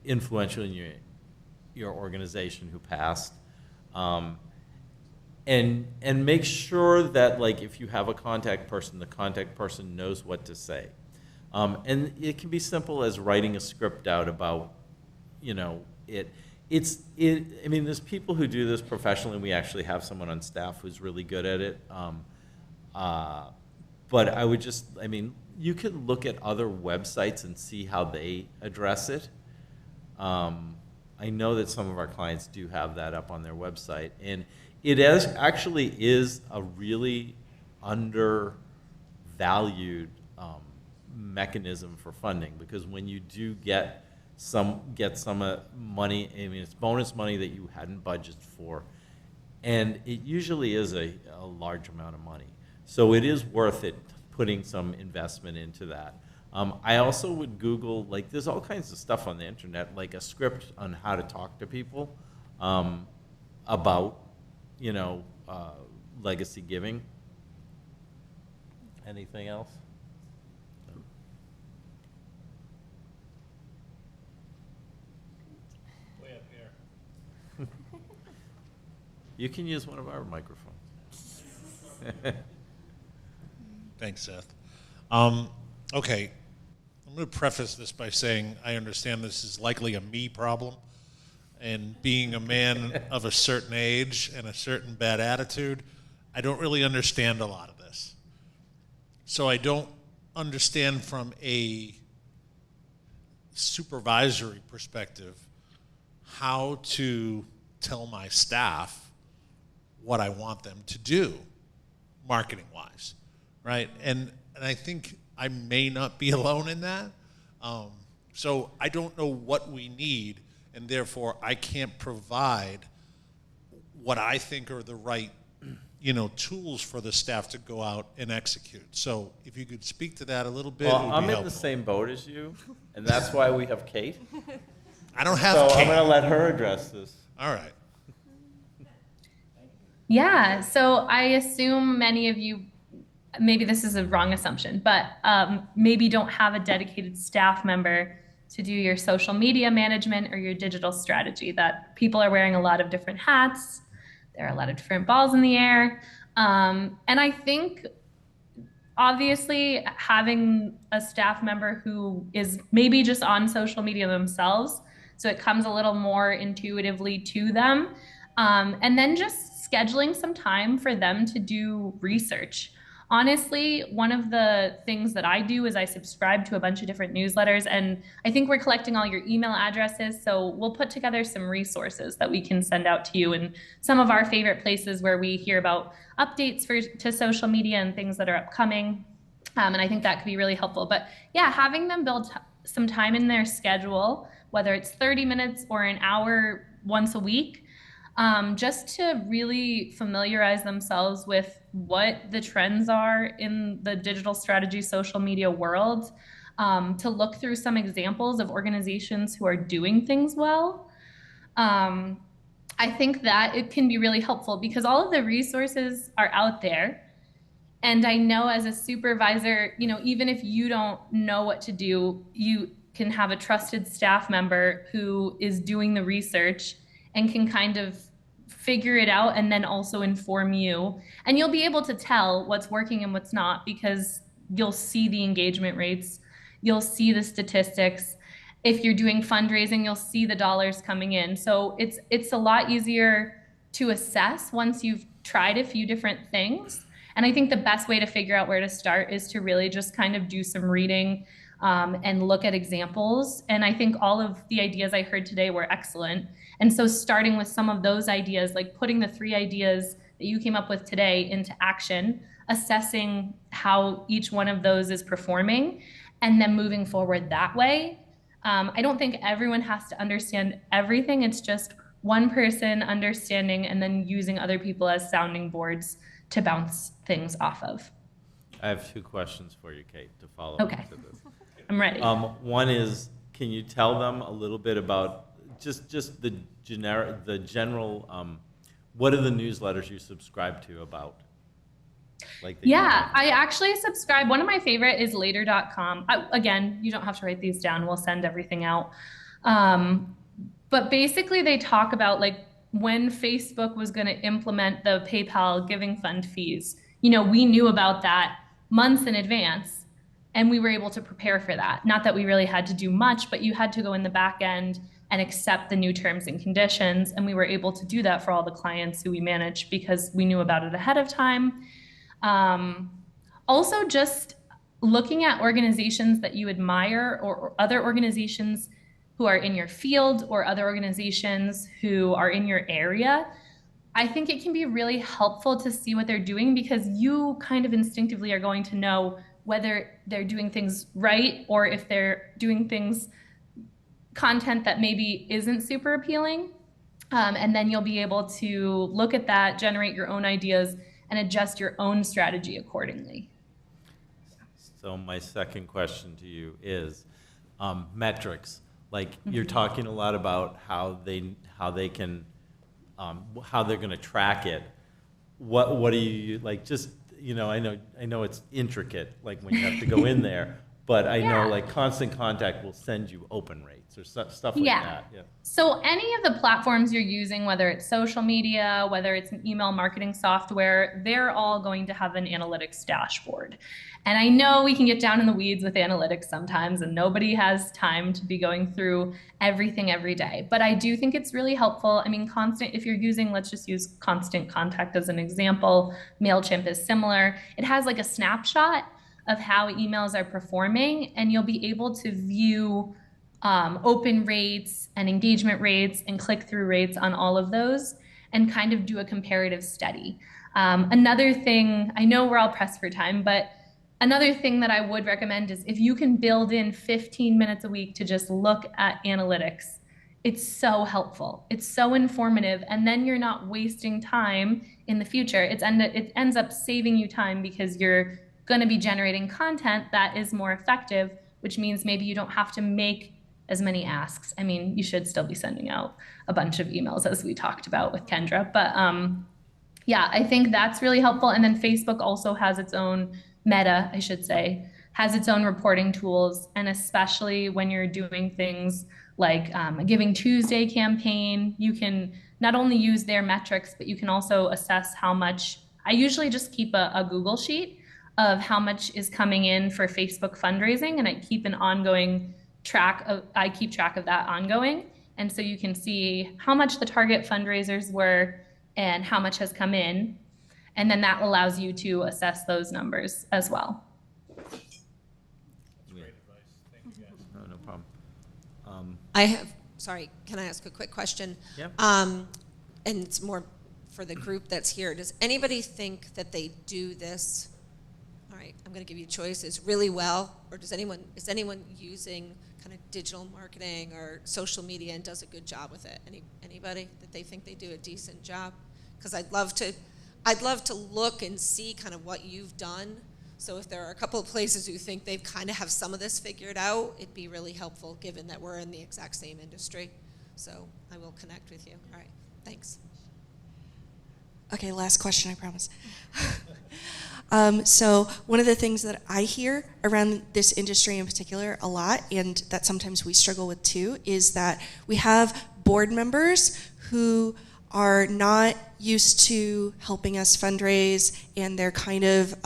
influential in your organization who passed, and make sure that like if you have a contact person, the contact person knows what to say, and it can be simple as writing a script out about it. I mean, there's people who do this professionally. We actually have someone on staff who's really good at it. But I would you could look at other websites and see how they address it. I know that some of our clients do have that up on their website, and it is actually is a really undervalued mechanism for funding, because when you do get some money, I mean, it's bonus money that you hadn't budgeted for, and it usually is a large amount of money. So it is worth it putting some investment into that. I also would Google, like, there's all kinds of stuff on the internet, like a script on how to talk to people about, legacy giving. Anything else?
Way up here.
You can use one of our microphones.
Thanks, Seth. Okay, I'm going to preface this by saying I understand this is likely a me problem, and being a man of a certain age and a certain bad attitude, I don't really understand a lot of this. So I don't understand from a supervisory perspective how to tell my staff what I want them to do, marketing-wise, right? And I think I may not be alone in that. So I don't know what we need, and therefore I can't provide what I think are the right, tools for the staff to go out and execute. So if you could speak to that a little bit, it would be
I'm in
helpful.
the same boat as you, and that's why we have Kate.
I don't have
So
Kate.
I'm going to let her address this.
All right.
Yeah, so I assume many of you, maybe this is a wrong assumption, but maybe don't have a dedicated staff member to do your social media management or your digital strategy, that people are wearing a lot of different hats. There are a lot of different balls in the air. And I think, obviously, having a staff member who is maybe just on social media themselves, so it comes a little more intuitively to them, and then just scheduling some time for them to do research. Honestly, one of the things that I do is I subscribe to a bunch of different newsletters, and I think we're collecting all your email addresses, so we'll put together some resources that we can send out to you, and some of our favorite places where we hear about updates to social media and things that are upcoming, and I think that could be really helpful. But yeah, having them build some time in their schedule, whether it's 30 minutes or an hour once a week, just to really familiarize themselves with what the trends are in the digital strategy social media world, to look through some examples of organizations who are doing things well. I think that it can be really helpful because all of the resources are out there. And I know as a supervisor, even if you don't know what to do, you can have a trusted staff member who is doing the research and can kind of figure it out and then also inform you. And you'll be able to tell what's working and what's not because you'll see the engagement rates, you'll see the statistics. If you're doing fundraising, you'll see the dollars coming in. So it's a lot easier to assess once you've tried a few different things. And I think the best way to figure out where to start is to really just kind of do some reading and look at examples. And I think all of the ideas I heard today were excellent. And so starting with some of those ideas, like putting the 3 ideas that you came up with today into action, assessing how each one of those is performing, and then moving forward that way. I don't think everyone has to understand everything. It's just one person understanding and then using other people as sounding boards to bounce things off of.
I have 2 questions for you, Kate, to follow
Okay.
up to this.
I'm ready.
One is, can you tell them a little bit about just the general, what are the newsletters you subscribe to about?
Yeah, I actually subscribe. One of my favorite is later.com. Again, you don't have to write these down. We'll send everything out. But basically they talk about when Facebook was going to implement the PayPal Giving Fund fees. We knew about that months in advance. And we were able to prepare for that. Not that we really had to do much, but you had to go in the back end and accept the new terms and conditions. And we were able to do that for all the clients who we manage because we knew about it ahead of time. Also, just looking at organizations that you admire or other organizations who are in your field or other organizations who are in your area, I think it can be really helpful to see what they're doing, because you kind of instinctively are going to know whether they're doing things right or if they're doing things, content that maybe isn't super appealing. And then you'll be able to look at that, generate your own ideas, and adjust your own strategy accordingly.
So my second question to you is metrics. Like you're talking a lot about how they can how they're going to track it. What do you like? Just I know it's intricate, like when you have to go in there. But I know like Constant Contact will send you open rates or stuff like that. Yeah.
So any of the platforms you're using, whether it's social media, whether it's an email marketing software, they're all going to have an analytics dashboard. And I know we can get down in the weeds with analytics sometimes, and nobody has time to be going through everything every day. But I do think it's really helpful. I mean, if you're using, let's just use Constant Contact as an example. MailChimp is similar. It has like a snapshot of how emails are performing, and you'll be able to view open rates and engagement rates and click-through rates on all of those and kind of do a comparative study. Another thing, I know we're all pressed for time, but another thing that I would recommend is if you can build in 15 minutes a week to just look at analytics, it's so helpful. It's so informative, and then you're not wasting time in the future. It ends up saving you time because you're going to be generating content that is more effective, which means maybe you don't have to make as many asks. I mean, you should still be sending out a bunch of emails, as we talked about with Kendra. But yeah, I think that's really helpful. And then Facebook also has its own Meta, I should say, has its own reporting tools. And especially when you're doing things like a Giving Tuesday campaign, you can not only use their metrics, but you can also assess how much. I usually just keep a Google sheet of how much is coming in for Facebook fundraising, and I keep track of that ongoing. And so you can see how much the target fundraisers were and how much has come in. And then that allows you to assess those numbers as well.
That's great advice. Thank you, guys. No problem.
Sorry, can I ask a quick question?
Yeah.
And it's more for the group that's here. Does anybody think that they do this? All right, I'm going to give you choices really well, or is anyone using kind of digital marketing or social media and does a good job with it? Anybody that they think they do a decent job? Because I'd love to look and see kind of what you've done. So if there are a couple of places who think they've kind of have some of this figured out, it'd be really helpful given that we're in the exact same industry. So I will connect with you. All right, thanks.
Okay, last question, I promise. So one of the things that I hear around this industry in particular a lot, and that sometimes we struggle with too, is that we have board members who are not used to helping us fundraise, and they're kind of,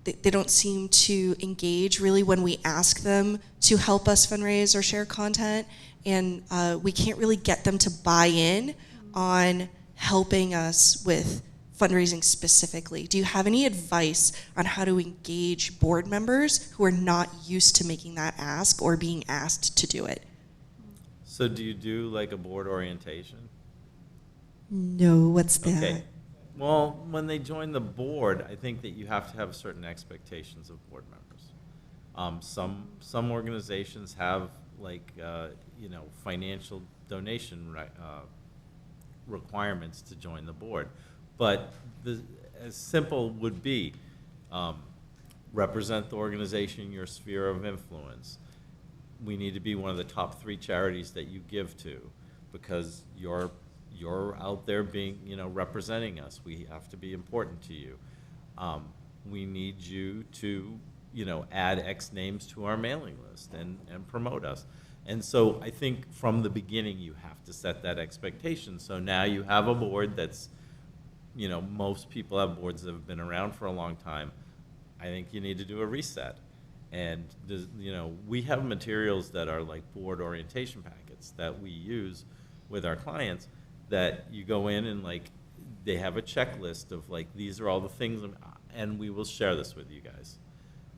they don't seem to engage really when we ask them to help us fundraise or share content, and we can't really get them to buy in on helping us with fundraising specifically. Do you have any advice on how to engage board members who are not used to making that ask or being asked to do it?
So do you do like a board orientation?
No, what's that?
Okay. Well, when they join the board, I think that you have to have certain expectations of board members. Some organizations have like financial donation requirements to join the board, but as simple would be represent the organization in your sphere of influence. We need to be one of the top 3 charities that you give to, because you're out there being, representing us. We have to be important to you. We need you to, add X names to our mailing list and promote us. And so I think from the beginning you have to set that expectation. So now you have a board that's, most people have boards that have been around for a long time. I think you need to do a reset. And, we have materials that are like board orientation packets that we use with our clients, that you go in and like they have a checklist of like, these are all the things, and we will share this with you guys.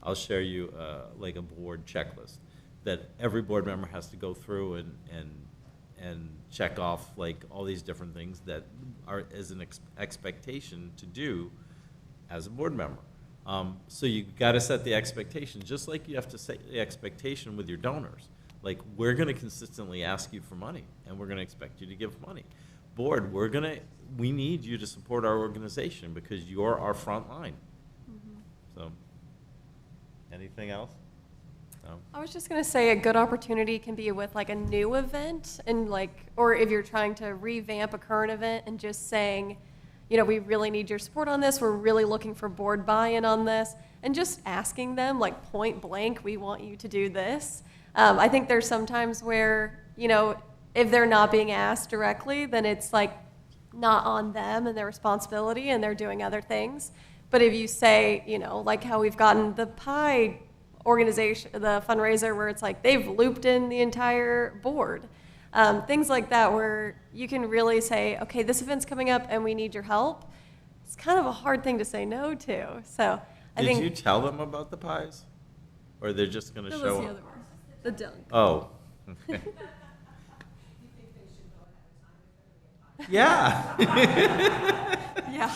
I'll share you like a board checklist. that every board member has to go through and check off like all these different things that are as an expectation to do as a board member. So you got to set the expectation, just like you have to set the expectation with your donors. Like, we're going to consistently ask you for money, and we're going to expect you to give money. Board, we need you to support our organization because you're our front line. So, anything else? No?
I was just gonna say a good opportunity can be with like a new event and like, or if you're trying to revamp a current event and just saying, you know, we really need your support on this. We're really looking for board buy-in on this, and just asking them like point blank, we want you to do this. I think there's sometimes where, you know, if they're not being asked directly, then it's like not on them and their responsibility and they're doing other things. But if you say, you know, like how we've gotten the pie organization, the fundraiser, where it's like they've looped in the entire board. Things like that where you can really say, okay, this event's coming up and we need your help. It's kind of a hard thing to say no to. So I think.
Did you tell them about the pies? Or they're just going to show
That was
up?
the other one. The dunk.
Oh. Okay. Yeah.
Yeah.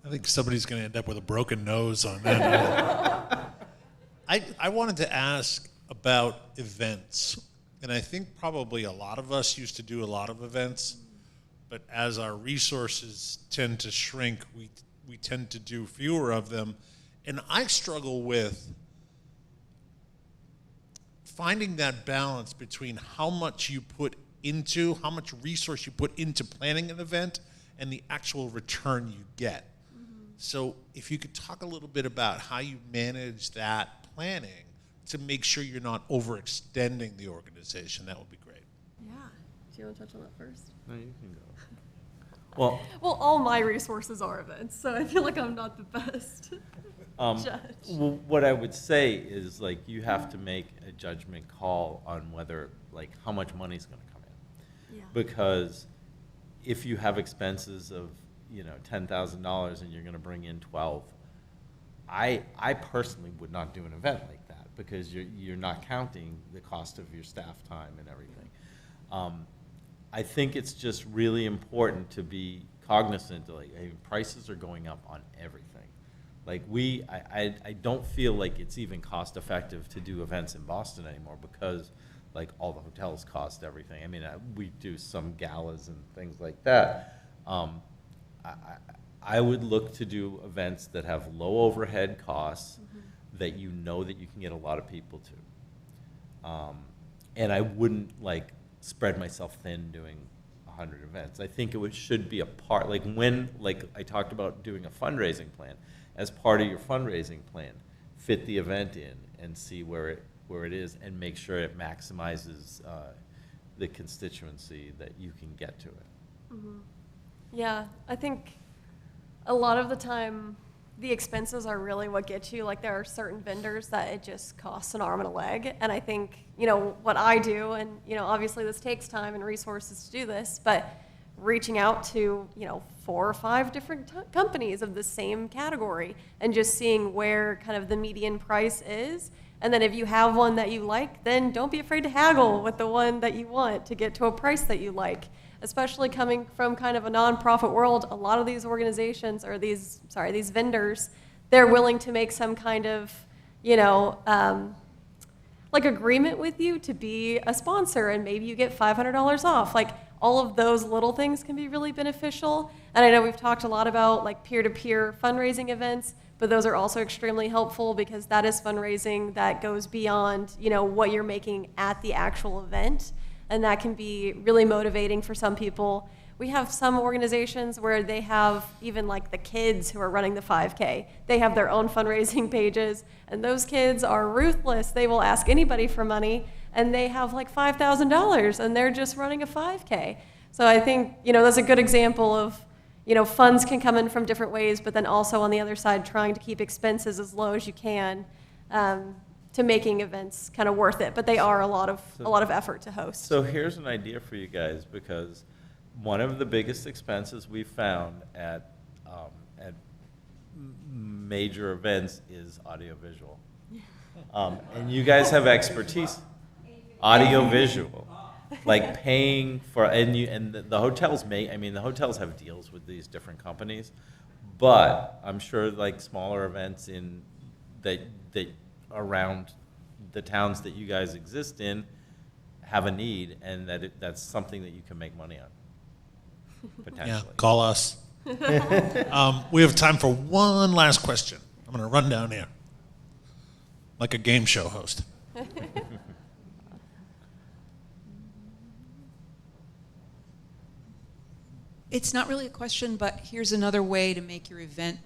I think somebody's going to end up with a broken nose on that. I wanted to ask about events. And I think probably a lot of us used to do a lot of events, but as our resources tend to shrink, we tend to do fewer of them. And I struggle with finding that balance between how much resource you put into planning an event and the actual return you get. So if you could talk a little bit about how you manage that planning to make sure you're not overextending the organization, that would be great.
Yeah. Do you want to touch on that first?
No, you can go.
Well, all my resources are events, so I feel like I'm not the best judge.
Well, what I would say is, like, you have to make a judgment call on whether, like, how much money is going to come in.
Yeah.
Because if you have expenses of, you know, $10,000 and you're going to bring in 12, I personally would not do an event like that because you're not counting the cost of your staff time and everything. I think it's just really important to be cognizant of, like, hey, prices are going up on everything. Like, I don't feel like it's even cost effective to do events in Boston anymore because, like, all the hotels cost everything. I mean, we do some galas and things like that. I would look to do events that have low overhead costs that you know that you can get a lot of people to. And I wouldn't, like, spread myself thin doing 100 events. I think should be a part, like when, like I talked about doing a fundraising plan, as part of your fundraising plan, fit the event in and see where it is and make sure it maximizes the constituency that you can get to it.
Yeah, I think a lot of the time the expenses are really what get you. Like, there are certain vendors that it just costs an arm and a leg. And I think, you know, what I do, and, you know, obviously this takes time and resources to do this, but reaching out to, you know, 4 or 5 different companies of the same category and just seeing where kind of the median price is. And then if you have one that you like, then don't be afraid to haggle with the one that you want to get to a price that you like. Especially coming from kind of a nonprofit world, a lot of these organizations or these vendors, they're willing to make some kind of, you know, like agreement with you to be a sponsor, and maybe you get $500 off. Like, all of those little things can be really beneficial. And I know we've talked a lot about like peer-to-peer fundraising events, but those are also extremely helpful because that is fundraising that goes beyond, you know, what you're making at the actual event. And that can be really motivating for some people. We have some organizations where they have even like the kids who are running the 5K. They have their own fundraising pages, and those kids are ruthless. They will ask anybody for money, and they have like $5,000, and they're just running a 5K. So I think, you know, that's a good example of, you know, funds can come in from different ways, but then also on the other side, trying to keep expenses as low as you can. To making events kind of worth it, but they are a lot of effort to host.
So here's an idea for you guys, because one of the biggest expenses we found at major events is audiovisual. And you guys have expertise, audio visual, like paying for, and the hotels the hotels have deals with these different companies, but I'm sure like smaller events that around the towns that you guys exist in have a need, and that's something that you can make money on, potentially.
Yeah, call us. We have time for one last question. I'm going to run down here like a game show host.
It's not really a question, but here's another way to make your event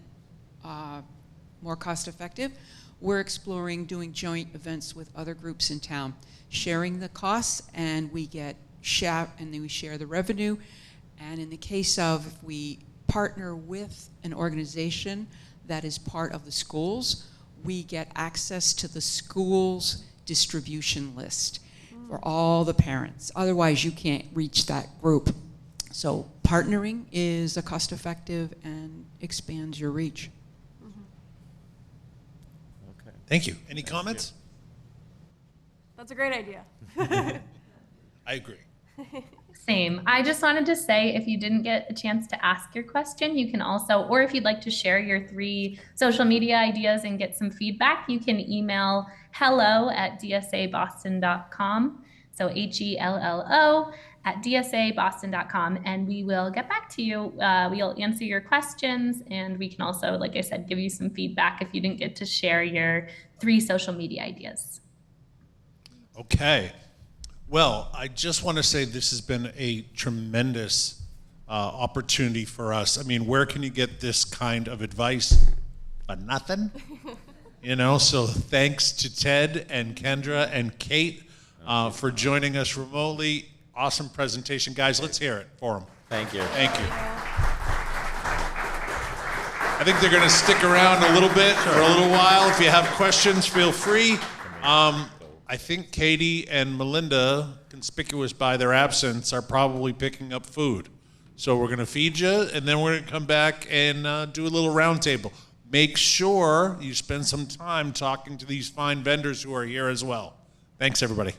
more cost effective. We're exploring doing joint events with other groups in town, sharing the costs, and we then we share the revenue. And in the case of if we partner with an organization that is part of the schools, we get access to the school's distribution list for all the parents. Otherwise, you can't reach that group. So partnering is a cost-effective and expands your reach.
Okay.
Thank you. Any comments?
That's a great idea.
I agree.
Same. I just wanted to say, if you didn't get a chance to ask your question, you can also, or if you'd like to share your 3 social media ideas and get some feedback, you can email hello@dsaboston.com. So hello@dsaboston.com, and we will get back to you. We'll answer your questions, and we can also, like I said, give you some feedback if you didn't get to share your 3 social media ideas.
Okay. Well, I just want to say this has been a tremendous opportunity for us. I mean, where can you get this kind of advice? But nothing. So thanks to Ted and Kendra and Kate for joining us remotely. Awesome presentation, guys. Let's hear it for them.
Thank you.
Thank you. I think they're going to stick around a little bit for a little while. If you have questions, feel free. I think Katie and Melinda, conspicuous by their absence, are probably picking up food. So we're going to feed you, and then we're going to come back and do a little roundtable. Make sure you spend some time talking to these fine vendors who are here as well. Thanks, everybody.